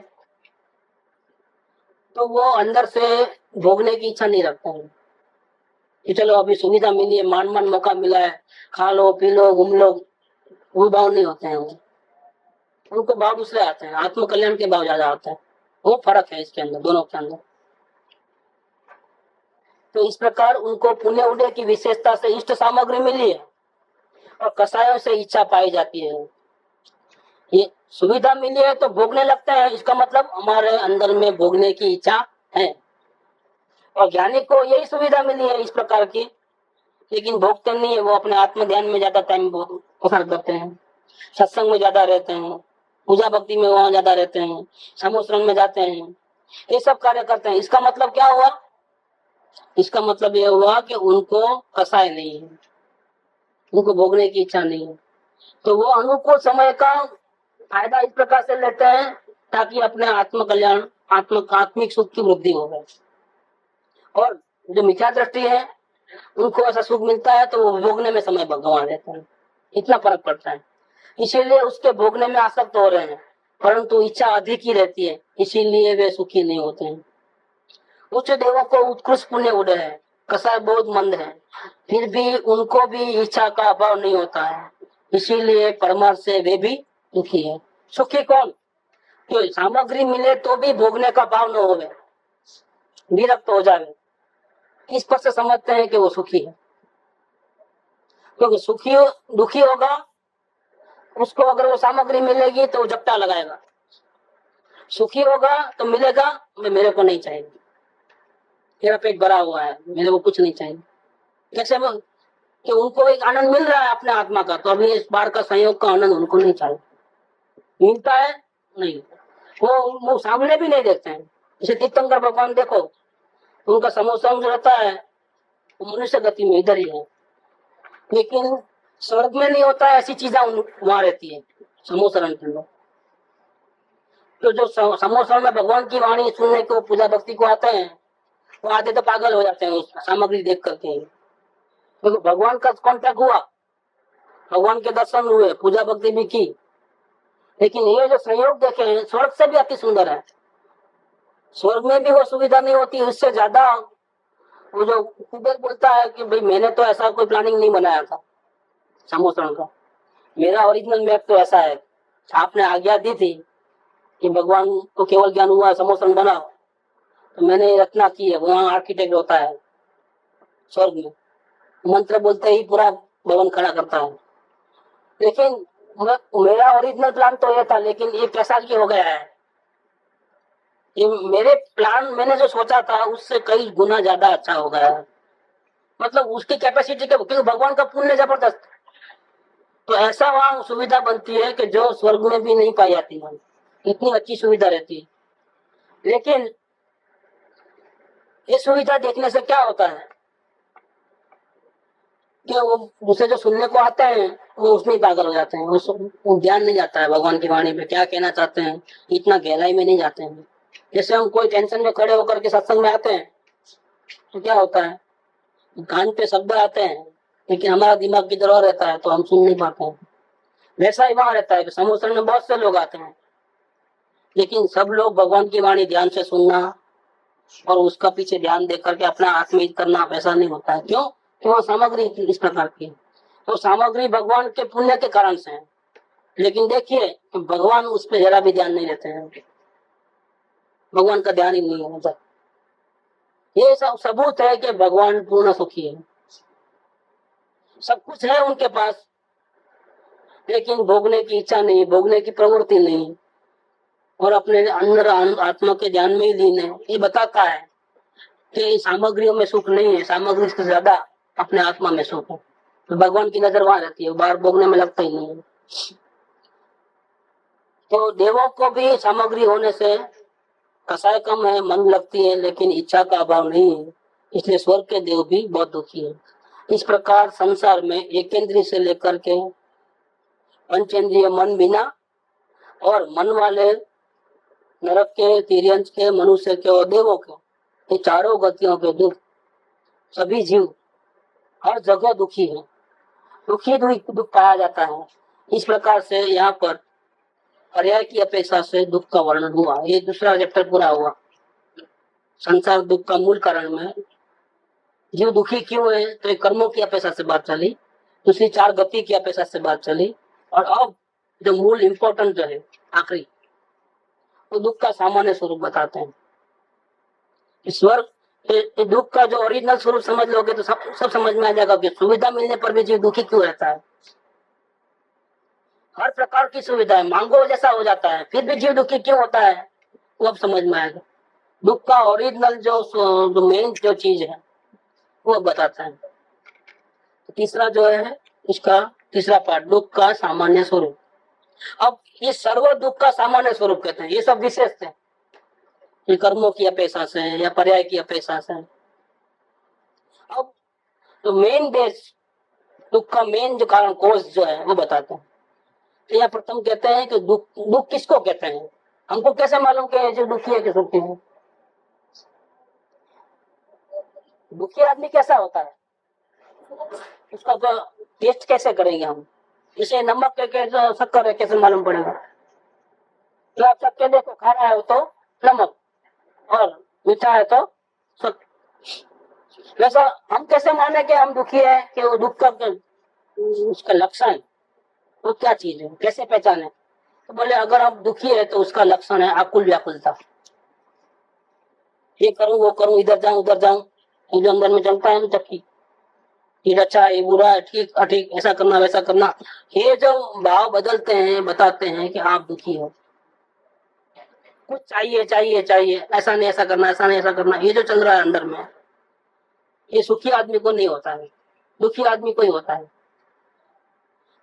तो वो अंदर से भोगने की इच्छा नहीं रखते हैं कि चलो अभी सुविधा मिली है, मान मान मौका मिला है, खा लो पी लो घूम लो, वो भाव नहीं होते हैं। उनको भाव दूसरे आते हैं, आत्म कल्याण के भाव ज्यादा आते हैं। वो फर्क है इसके अंदर, दोनों के अंदर। तो इस प्रकार उनको पुण्य उदय की विशेषता से इष्ट सामग्री मिली है और कसायों से इच्छा पाई जाती है। ये सुविधा मिली है तो भोगने लगते हैं, इसका मतलब हमारे अंदर में भोगने की इच्छा है। और ज्ञानी को यही सुविधा मिली है इस प्रकार की, लेकिन भोगते नहीं है। वो अपने आत्म ध्यान में ज्यादा टाइम पसार करते हैं, सत्संग में ज्यादा रहते हैं, पूजा भक्ति में वहां ज्यादा रहते हैं, समोसरण में जाते हैं, ये सब कार्य करते हैं। इसका मतलब क्या हुआ? इसका मतलब यह हुआ कि उनको कसाय नहीं है, उनको भोगने की इच्छा नहीं है। तो वो अनुकूल समय का फायदा इस प्रकार से लेते हैं ताकि अपने आत्म कल्याण, आत्मिक सुख की वृद्धि हो गए। और जो मिथ्या दृष्टि है उनको ऐसा सुख मिलता है तो वो भोगने में समय गंवा देते हैं। इतना फर्क पड़ता है। इसीलिए उसके भोगने में आसक्त हो रहे हैं, परंतु इच्छा अधिक ही रहती है, इसीलिए वे सुखी नहीं होते हैं। उच्च देवों को उत्कृष्ट पुण्य उदय है, कसाय बहुत मंद है, फिर भी उनको भी इच्छा का अभाव नहीं होता है, इसीलिए परमार्थ से वे भी दुखी है। सुखी कौन? तो सामग्री मिले तो भी भोगने का भाव न होवे, विरक्त हो जाए, इस पर से समझते हैं कि वो सुखी है। क्योंकि सुखी दुखी होगा, उसको अगर वो सामग्री मिलेगी तो झपटा लगाएगा। सुखी होगा तो मिलेगा, मेरे को नहीं चाहिए, मेरा पेट भरा हुआ है, मेरे को कुछ नहीं चाहिए। कैसे? कि उनको एक आनंद मिल रहा है अपने आत्मा का, तो अभी इस बार का संयोग का आनंद उनको नहीं चाहिए। मिलता है नहीं, वो सामने भी नहीं देखते हैं। जैसे तीर्थंकर भगवान देखो, उनका समोसंग रहता है, मनुष्य गति में इधर ही है, लेकिन स्वर्ग में नहीं होता है, ऐसी चीजें वहां रहती है समोसरण के अंदर। तो जो समोसरण में भगवान की वाणी सुनने को, पूजा भक्ति को आते हैं, वो आते तो पागल हो जाते हैं उस सामग्री देख करके। क्योंकि भगवान का कांटेक्ट हुआ, भगवान के दर्शन हुए, पूजा भक्ति भी की, लेकिन ये जो संयोग देखे हैं स्वर्ग से भी अति सुंदर है। स्वर्ग में भी वो सुविधा नहीं होती, उससे ज्यादा। वो जो कुबेर बोलता है कि भाई मैंने तो ऐसा कोई प्लानिंग नहीं बनाया था समोसरण का, मेरा ओरिजिनल मैप तो ऐसा है, आपने आज्ञा दी थी कि भगवान को केवल ज्ञान हुआ समोसरण बनाओ, तो मैंने रचना की है। वहाँ आर्किटेक्ट होता है स्वर्ग में, मंत्र बोलते ही पूरा भवन खड़ा करता है। लेकिन मेरा ओरिजिनल प्लान तो ये था, लेकिन ये कैसा की हो गया है, ये मेरे प्लान, मैंने जो सोचा था उससे कई गुना ज्यादा अच्छा हो गया है। मतलब उसकी कैपेसिटी के, क्योंकि भगवान का पुण्य जबरदस्त। तो ऐसा वहां सुविधा बनती है कि जो स्वर्ग में भी नहीं पाई जाती है, इतनी अच्छी सुविधा रहती है। लेकिन ये सुविधा देखने से क्या होता है कि वो दूसरे जो सुनने को आते हैं वो उसमें पागल हो जाते हैं, वो ध्यान नहीं जाता है भगवान की वाणी पे क्या कहना चाहते हैं, इतना गहराई में नहीं जाते हैं। जैसे हम कोई टेंशन में खड़े होकर के सत्संग में आते हैं तो क्या होता है, कान पे शब्द आते हैं, लेकिन हमारा दिमाग की तरह रहता है तो हम सुन नहीं पाते हैं। वैसा ही वहां रहता है कि समोसरण में बहुत से लोग आते हैं, लेकिन सब लोग भगवान की वाणी ध्यान से सुनना और उसका पीछे ध्यान देकर के अपना आत्महित करना, वैसा नहीं होता है। क्यों? कि वो सामग्री इस प्रकार की, तो सामग्री भगवान के पुण्य के कारण से है। लेकिन देखिए भगवान उस पर जरा भी ध्यान नहीं देते हैं, भगवान का ध्यान ही नहीं होता। ये सब सबूत है कि भगवान पूर्ण सुखी है, सब कुछ है उनके पास, लेकिन भोगने की इच्छा नहीं, भोगने की प्रवृत्ति नहीं, और अपने अंदर आत्मा के ध्यान में ही लीन है। ये बताता है कि सामग्रियों में सुख नहीं है, सामग्री से ज्यादा अपने आत्मा में सुख है। तो भगवान की नजर वहां रहती है, बाहर भोगने में लगता ही नहीं है। तो देवों को भी सामग्री होने से कसाय कम है, मन लगती है, लेकिन इच्छा का अभाव नहीं है, इसलिए स्वर्ग के देव भी बहुत दुखी है। इस प्रकार संसार में एकेंद्रीय से लेकर के पंचेंद्रिय मन बिना और मन वाले नरक के, तिर्यंच के, मनुष्य के और देवों के, ये चारों गतियों के दुख सभी जीव हर जगह दुखी है, दुखी दुख पाया जाता है। इस प्रकार से यहाँ पर पर्याय की अपेक्षा से दुख का वर्णन हुआ। ये दूसरा चैप्टर पूरा हुआ। संसार दुख का मूल कारण में जीव दुखी क्यों है, तो एक कर्मों की अपेक्षा से बात चली, दूसरी चार गति की अपेक्षा से बात चली, और अब जो मूल इम्पोर्टेंट जो है आखिरी, तो दुख का सामान्य स्वरूप बताते हैं। स्वर्ग दुख का जो ओरिजिनल स्वरूप समझ लोगे तो सब समझ में आ जाएगा कि सुविधा मिलने पर भी जीव दुखी क्यों रहता है। हर प्रकार की सुविधा है, मांगो जैसा हो जाता है, फिर भी जीव दुखी क्यों होता है, वो अब समझ में आएगा। दुख का ओरिजिनल जो मेन जो चीज है वो बताता है। तो तीसरा जो है इसका तीसरा पार्ट, दुख का सामान्य स्वरूप। अब ये सर्व दुख का सामान्य स्वरूप कहते हैं, ये सब विशेष थे, ये कर्मों की अपेक्षा से या पर्याय की अपेक्षा से। अब तो मेन बेस, दुख का मेन जो कारण कोष जो है वो बताते हैं। तो यहाँ प्रथम कहते हैं कि दुख किसको कहते हैं, हमको कैसे मालूम कि जो दुखी है कि सुखी है। दुखी आदमी कैसा होता है, उसका टेस्ट कैसे करेंगे हम, इसे नमक के शक्कर है कैसे मालूम पड़ेगा। तो आप सबके देखो, खाना है तो नमक और मीठा है तो शक्कर। वैसा हम कैसे माने कि हम दुखी है, कि वो दुख का उसका लक्षण वो क्या चीज है, कैसे पहचाने। तो बोले अगर आप दुखी है तो उसका लक्षण है आकुल व्याकुलता। ये करूं वो करूं, इधर जाऊं उधर जाऊं, मुझे अंदर में चलता है चक्की, ये अच्छा ये बुरा है, ठीक अठीक, ऐसा करना वैसा करना। ये जो भाव बदलते हैं बताते हैं कि आप दुखी हो। कुछ चाहिए चाहिए चाहिए, ऐसा नहीं ऐसा करना, ऐसा नहीं ऐसा करना, ये जो चल रहा है अंदर में, ये सुखी आदमी को नहीं होता है, दुखी आदमी को ही होता है।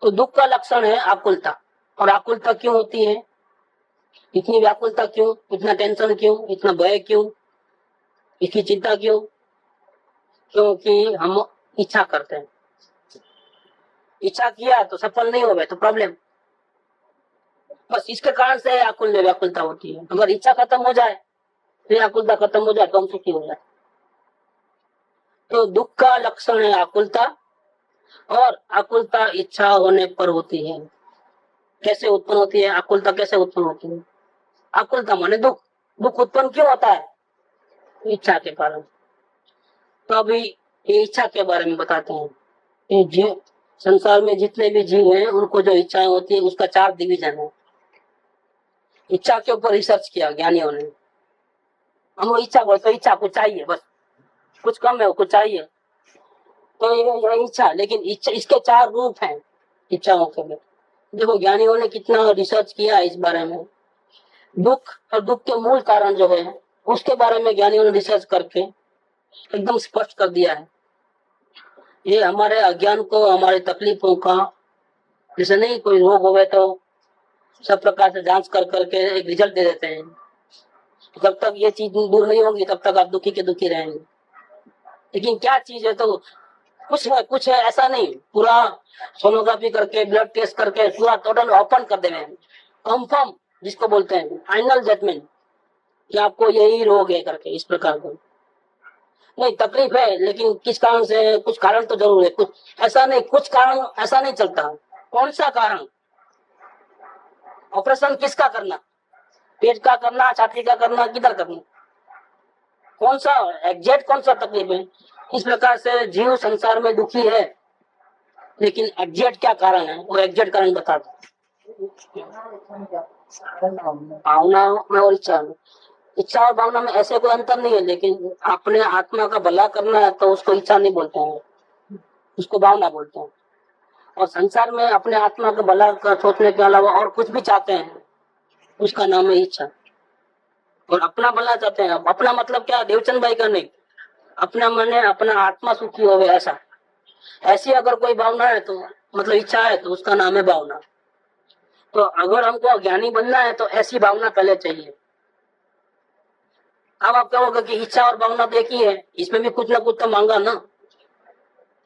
तो दुख का लक्षण है आकुलता। और आकुलता क्यों होती है, इतनी व्याकुलता क्यों, इतना टेंशन क्यों, इतना भय क्यों, इसकी चिंता क्यों, क्योंकि हम इच्छा करते हैं। इच्छा किया तो सफल नहीं हो गए तो प्रॉब्लम, बस इसके कारण से आकुल व्याकुलता होती है। अगर इच्छा खत्म हो जाए, फिर आकुलता खत्म हो जाए तो हम सुखी हो जाए। तो दुख का लक्षण है आकुलता, और आकुलता इच्छा होने पर होती है। कैसे उत्पन्न होती है आकुलता, कैसे उत्पन्न होती है आकुलता माने दुख। दुख उत्पन्न क्यों होता है, इच्छा के कारण। तो अभी ये इच्छा के बारे में बताते हैं। ये जीव, संसार में जितने भी जीव हैं उनको जो इच्छाएं होती है उसका 4 डिवीजन है। इच्छा के ऊपर रिसर्च किया ज्ञानियों ने। हम इच्छा बोलते तो इच्छा कुछ चाहिए, बस कुछ कम है कुछ चाहिए, तो ये इच्छा। लेकिन इच्छा, इसके 4 रूप हैं इच्छाओं के लिए। देखो ज्ञानियों ने कितना रिसर्च किया इस बारे में। दुख और दुख के मूल कारण जो है उसके बारे में ज्ञानियों ने रिसर्च करके एकदम स्पष्ट कर दिया है। ये हमारे अज्ञान को, हमारी तकलीफों का, जैसे नहीं कोई रोग हो गए तो सब प्रकार से जांच कर करके एक रिजल्ट दे देते हैं। जब तक ये चीज दूर नहीं होगी तब तक आप दुखी के दुखी रहेंगे। लेकिन क्या चीज है, तो कुछ है ऐसा नहीं, पूरा सोनोग्राफी करके ब्लड टेस्ट करके पूरा टोटल ओपन कर देंगे, कंफर्म जिसको बोलते हैं फाइनल जजमेंट कि आपको यही रोग है करके। इस प्रकार का नहीं, तकलीफ है लेकिन किस कारण से, कुछ कारण तो जरूर है, कुछ ऐसा नहीं, कुछ कारण ऐसा नहीं चलता। कौन सा कारण, ऑपरेशन किसका करना, पेट का करना, छाती का करना, किधर करना, कौन सा एग्जैक्ट कौन सा तकलीफ है। इस प्रकार से जीव संसार में दुखी है, लेकिन एग्जैक्ट क्या कारण है वो एग्जैक्ट कारण बता दो। भावना में और इच्छा में, इच्छा और भावना में ऐसे कोई अंतर नहीं है, लेकिन अपने आत्मा का भला करना है तो उसको इच्छा नहीं बोलते हैं, उसको भावना बोलते हैं। और संसार में अपने आत्मा का भला का सोचने के अलावा और कुछ भी चाहते हैं, उसका नाम है इच्छा। और अपना भला चाहते हैं, अपना मतलब क्या, देवचंद भाई का नहीं, अपना मन है अपना आत्मा सुखी हो, ऐसा ऐसी अगर कोई भावना है तो मतलब इच्छा है तो उसका नाम है भावना। तो अगर हमको ज्ञानी बनना है तो ऐसी भावना पहले चाहिए। अब आप कहोगे कि इच्छा और भावना तो एक ही है, इसमें भी कुछ ना कुछ तो मांगा ना।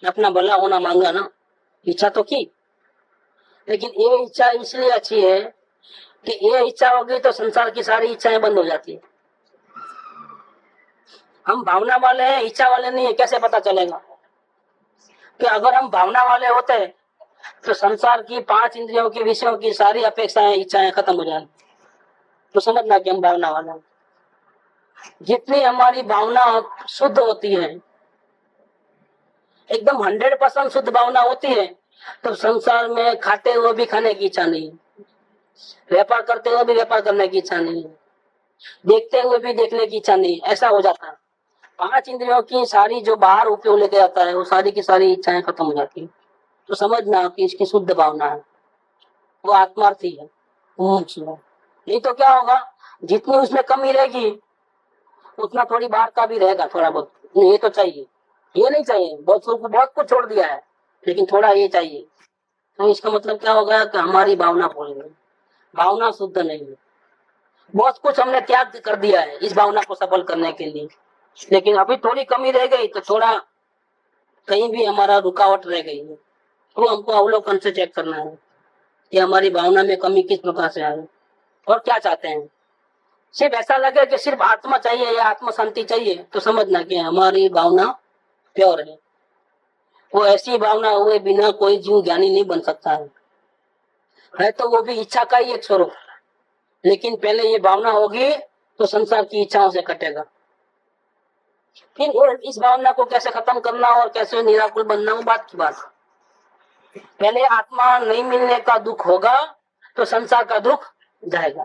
अपना भला होना मांगा ना, इच्छा तो की, लेकिन ये इच्छा इसलिए अच्छी है कि ये इच्छा होगी तो संसार की सारी इच्छाएं बंद हो जाती है। हम भावना वाले हैं, इच्छा वाले नहीं है, कैसे पता चलेगा? कि अगर हम भावना वाले होते तो संसार की 5 इंद्रियों के विषयों की सारी अपेक्षाएं इच्छाएं खत्म हो जाए। तो समझना कि हम भावना वाले हैं। जितनी हमारी भावना शुद्ध होती है, एकदम 100% शुद्ध भावना होती है, तो संसार में खाते हुए भी खाने की इच्छा नहीं, व्यापार करते हुए भी व्यापार करने की इच्छा नहीं, देखते हुए भी देखने की इच्छा नहीं, ऐसा हो जाता है। 5 इंद्रियों की सारी जो बाहर उपयोग लेके आता है, वो सारी की सारी इच्छाएं खत्म हो जाती है। तो समझना कि इसकी शुद्ध भावना है, वो आत्मार्थी है, नहीं तो क्या होगा, जितनी उसमें कमी रहेगी उतना थोड़ी बाहर का भी रहेगा, थोड़ा बहुत ये तो चाहिए, ये नहीं चाहिए, बहुत कुछ छोड़ दिया है, लेकिन थोड़ा ये चाहिए। तो इसका मतलब क्या होगा कि हमारी भावना भूल गई, भावना शुद्ध नहीं है। बहुत कुछ हमने त्याग कर दिया है इस भावना को सफल करने के लिए, लेकिन अभी थोड़ी कमी रह गई, तो थोड़ा कहीं भी हमारा रुकावट रह गई है, तो हमको अवलोकन से चेक करना है कि हमारी भावना में कमी किस प्रकार से आई और क्या चाहते हैं। सिर्फ ऐसा लगे कि सिर्फ आत्मा चाहिए या आत्म शांति चाहिए, तो समझना कि हमारी भावना प्योर है। वो ऐसी भावना हुए बिना कोई जीव ज्ञानी नहीं बन सकता है तो वो भी इच्छा का ही एक स्वरूप, लेकिन पहले ये भावना होगी तो संसार की इच्छाओं से कटेगा। फिर इस भावना को कैसे खत्म करना और कैसे निराकुल बनना, वो बात की बात। पहले आत्मा नहीं मिलने का दुख होगा तो संसार का दुख जाएगा।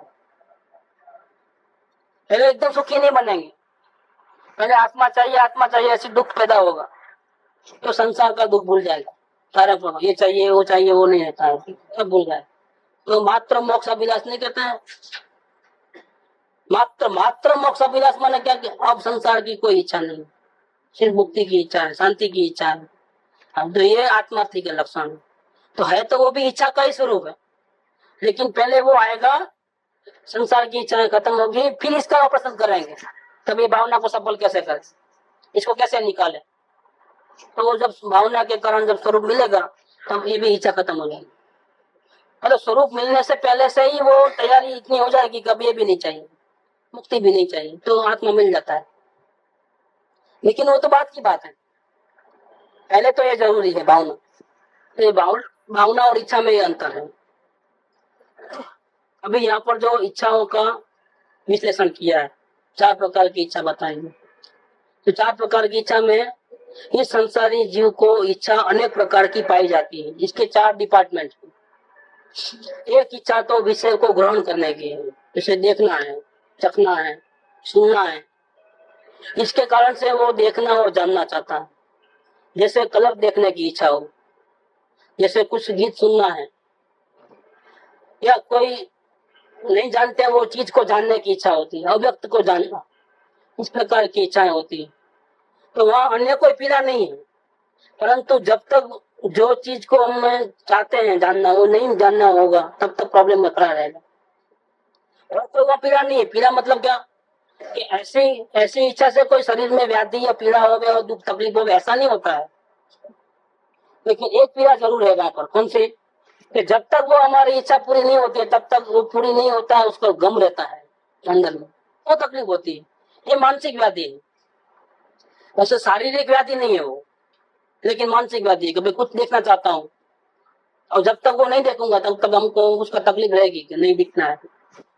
पहले एकदम सुखी नहीं बनेंगे, पहले आत्मा चाहिए ऐसी दुख पैदा होगा, तो संसार का दुख भूल जाएगा। सारा ये चाहिए वो नहीं रहता है, सब भूल जाए। तो मात्र मोक्ष अभिलाष नहीं कहते हैं, मात्र मोक्ष अभिलाष माने क्या कि अब संसार की कोई इच्छा नहीं, सिर्फ मुक्ति की इच्छा है, शांति की इच्छा है। अब तो ये आत्मार्थी के लक्षण है। तो है तो वो भी इच्छा का ही स्वरूप है, लेकिन पहले वो आएगा, संसार की इच्छाएं खत्म होगी, फिर इसका ऑपरेशन करेंगे। तब ये भावना को सफल कैसे करें, इसको कैसे निकाले। तो वो जब भावना के कारण जब स्वरूप मिलेगा, तब ये भी इच्छा खत्म हो जाएगी। मतलब स्वरूप मिलने से पहले से ही वो तैयारी इतनी हो जाएगी कि अब ये भी नहीं चाहिए, मुक्ति भी नहीं चाहिए, तो आत्मा मिल जाता है। लेकिन वो तो बात की बात है, पहले तो ये जरूरी है भावना। तो ये भावना और इच्छा में ये अंतर है। अभी यहाँ पर जो इच्छाओं का विश्लेषण किया है, 4 प्रकार की इच्छा बताएंगे। तो 4 प्रकार की इच्छा में इस संसारी जीव को इच्छा अनेक प्रकार की पाई जाती है। इसके 4 डिपार्टमेंट। एक इच्छा तो विषय को ग्रहण करने की है, जैसे देखना है, चखना है, सुनना है। इसके कारण से वो देखना और जानना चाहता है। जैसे कलर देखने की इच्छा हो, जैसे कुछ गीत सुनना है, या कोई नहीं जानते वो चीज को जानने की इच्छा होती है, अव्यक्त को जानना, इस प्रकार की इच्छाएं होती है। तो वहाँ अन्य कोई पीड़ा नहीं है, परंतु जब तक जो चीज को हम चाहते हैं जानना वो नहीं जानना होगा, तब तक प्रॉब्लम में खड़ा रहेगा। और तो वह पीड़ा नहीं है। पीड़ा मतलब क्या कि ऐसी इच्छा से कोई शरीर में व्याधि या पीड़ा हो गया, दुख तकलीफ हो गया, ऐसा नहीं होता है। लेकिन एक पीड़ा जरूर है वहां पर, कौन सी, कि जब तक वो हमारी इच्छा पूरी नहीं होती है, तब तक वो पूरी नहीं होता है, उसको गम रहता है अंदर में, वो तकलीफ होती है। ये मानसिक व्याधि है, वैसे शारीरिक व्याधि नहीं है वो, लेकिन मानसिक व्याधि है कि मैं कुछ देखना चाहता हूँ, और जब तक वो नहीं देखूंगा तब तक हमको उसका तकलीफ रहेगी कि नहीं दिखना है।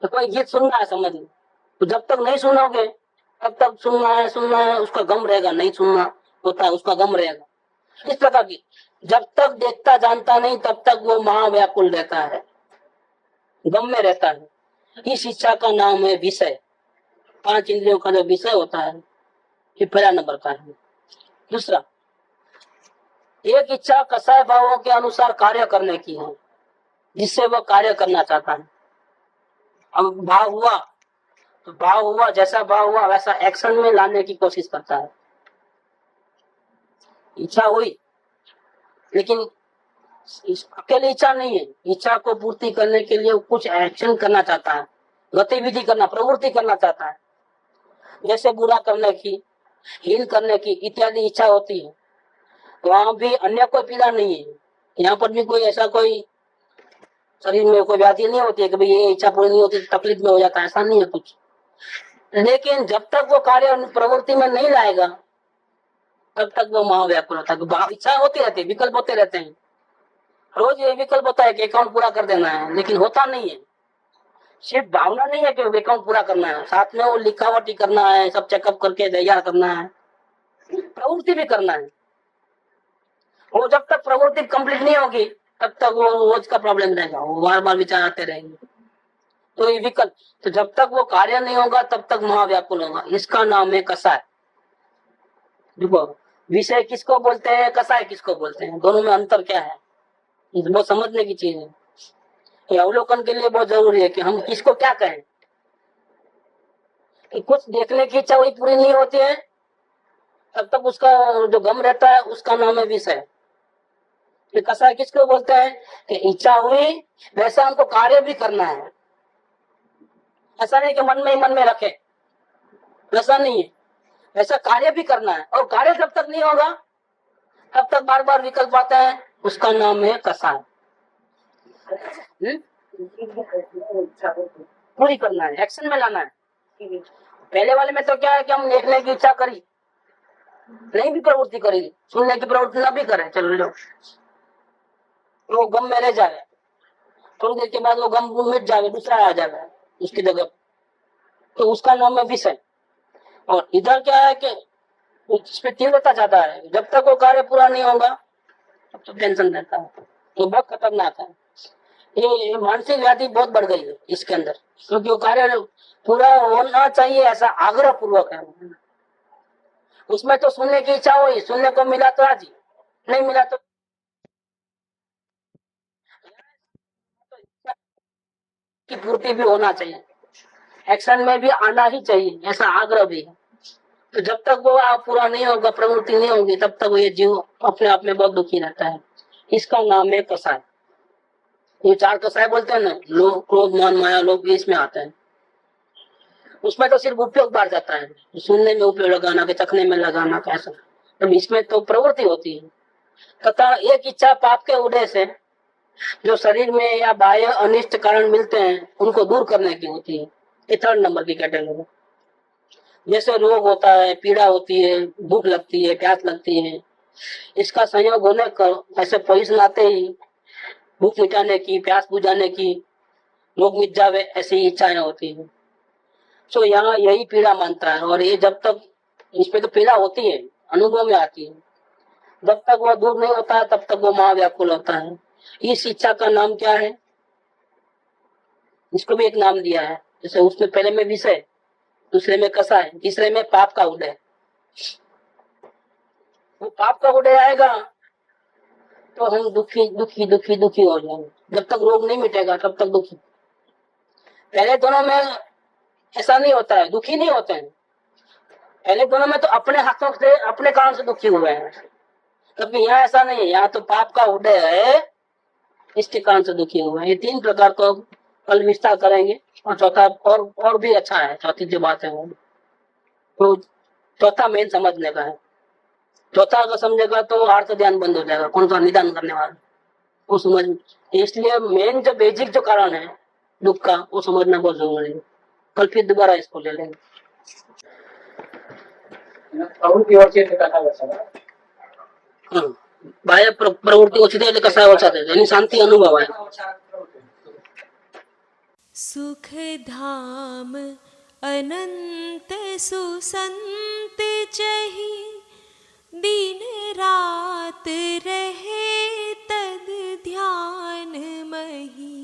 तो कोई गीत सुनना है, समझ लो, तो जब तक नहीं सुनोगे तब तक सुनना है, उसका गम रहेगा। नहीं सुनना होता है, उसका गम रहेगा। इस प्रकार की जब तक देखता जानता नहीं, तब तक वो महाव्याकुल रहता है, गम में रहता है। इस इच्छा का नाम है विषय। 5 इंद्रियों का जो विषय होता है, ये पहला नंबर का है। दूसरा, एक इच्छा कसाय भावों के अनुसार कार्य करने की है, जिससे वह कार्य करना चाहता है। अब भाव हुआ तो भाव हुआ, जैसा भाव हुआ वैसा एक्शन में लाने की कोशिश करता है। इच्छा हुई, लेकिन अकेली इच्छा नहीं है, इच्छा को पूर्ति करने के लिए कुछ एक्शन करना चाहता है, गतिविधि करना, प्रवृत्ति करना चाहता है। जैसे बुरा करने की, हीन करने की इत्यादि इच्छा होती है। वहां भी अन्य कोई पीड़ा नहीं है, यहाँ पर भी कोई ऐसा कोई शरीर में कोई व्याधि नहीं होती है कि भाई ये इच्छा पूरी नहीं होती तकलीफ में हो जाता है, ऐसा नहीं है कुछ। लेकिन जब तक वो कार्य प्रवृत्ति में नहीं लाएगा तब तक वो महाव्याकुल होता है। इच्छा होती रहती है, विकल्प होते रहते हैं, रोज ये विकल्प होता है कि अकाउंट पूरा कर देना है, लेकिन होता नहीं है। सिर्फ भावना नहीं है कि अकाउंट पूरा करना है, साथ में वो लिखावटी करना है, सब चेकअप करके तैयार करना है, प्रवृत्ति भी करना है। वो जब तक प्रवृत्ति कंप्लीट नहीं होगी तब तक वो रोज का प्रॉब्लम रहेगा, वो बार बार विचार आते रहेंगे। तो ये विकल्प, तो जब तक वो कार्य नहीं होगा तब तक महाव्याकुल होगा। इसका नाम है कसाय। देखो, विषय किसको बोलते हैं, कसाय किसको बोलते हैं, दोनों में अंतर क्या है, बहुत समझने की चीज है। ये अवलोकन के लिए बहुत जरूरी है कि हम किसको क्या कहें। कि कुछ देखने की इच्छा वही पूरी नहीं होती है तब तक उसका जो गम रहता है उसका नाम है विषय। कसाय किसको बोलते हैं कि इच्छा हुई वैसा हमको कार्य भी करना है, ऐसा नहीं कि मन में ही मन में रखे, वैसा नहीं है, ऐसा कार्य भी करना है। और कार्य जब तक नहीं होगा तब तक बार बार विकल्प आता है, उसका नाम है कसाय। पूरी करना है, एक्शन में लाना है। पहले वाले में तो क्या है कि हम देखने की इच्छा करी, नहीं भी प्रवृत्ति करी, सुनने की प्रवृत्ति ना भी करे, चलो लो, वो गम में रह जाए, थोड़ी देर के बाद वो गम मिट जाए, दूसरा आ जाए उसकी जगह, तो उसका नाम है विषय। और इधर क्या है कि इसमें तीव्रता ज्यादा है, जब तक वो कार्य पूरा नहीं होगा तब तो टेंशन रहता है, तो बहुत खतरनाक है। ये मानसिक व्याधि बहुत बढ़ गई है इसके अंदर, क्योंकि वो कार्य पूरा होना चाहिए ऐसा आग्रह पूर्वक है। उसमें तो सुनने की इच्छा हुई, सुनने को मिला तो आज, नहीं मिला तो की पूर्ति भी होना चाहिए, एक्शन में भी आना ही चाहिए, ऐसा आग्रह भी है। तो जब तक वो पूरा नहीं होगा, प्रवृत्ति नहीं होगी, तब तक ये जीव अपने आप में बहुत दुखी रहता है। इसका नाम है कसाय। ये चार कसाय बोलते हैं ना, लोभ क्रोध मान माया लोभ, इसमें आता है। उसमें तो सिर्फ उपयोग बढ़ जाता है, सुनने में उपयोग लगाना, के चखने में लगाना, कैसा। तो इसमें तो प्रवृत्ति होती है। तथा एक इच्छा पाप के उदय से जो शरीर में या बाह्य अनिष्ट कारण मिलते हैं उनको दूर करने की होती है। ये थर्ड नंबर की कैटेगरी। जैसे रोग होता है, पीड़ा होती है, भूख लगती है, प्यास लगती है, इसका संयोग होने का ऐसे पोजीशन आते ही भूख मिटाने की, प्यास बुझाने की, रोग मिट जावे, ऐसी इच्छाएं होती है। तो यहाँ यही पीड़ा मानता है। और ये जब तक इसमें तो पीड़ा होती है, अनुभव में आती है, जब तक वो दूर नहीं होता है तब तक वो महाव्याकुल होता है। इस इच्छा का नाम क्या है, इसको भी एक नाम दिया है। जैसे उसमें पहले में विषय, दूसरे में कसाय, तीसरे में पाप का उदय। वो पाप का उदय आएगा तो हम दुखी दुखी दुखी दुखी हो जाएंगे। जब तक रोग नहीं मिटेगा तब तक दुखी। पहले दोनों में ऐसा नहीं होता है, दुखी नहीं होते हैं। पहले दोनों में तो अपने हाथों से, अपने कारण से दुखी हुए हैं, क्योंकि यहाँ ऐसा नहीं है। यहाँ तो पाप का उदय है, इसके कारण से दुखी हुए हैं। ये तीन प्रकार को कल विस्तार करेंगे। और चौथा और भी अच्छा है, चौथी जो बात है वो तो चौथा मेन समझने का है। चौथा अगर समझेगा तो अर्थ ध्यान बंद हो जाएगा, कौन सा निदान करने वाला वो समझ। इसलिए मेन जो बेसिक जो कारण है दुख का वो समझना बहुत जरूरी है। कल फिर दोबारा इसको ले लेंगे। बाह्य प्रवृत्ति ओછી થાય એટલે કસાય ઓછા થાય, એની શાંતિ અનુભવાય। सुख धाम अनंत सुसंत चही, दिन रात रहे तद ध्यान मही,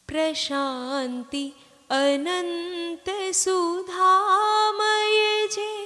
प्रशांति अनंत सुधामय जे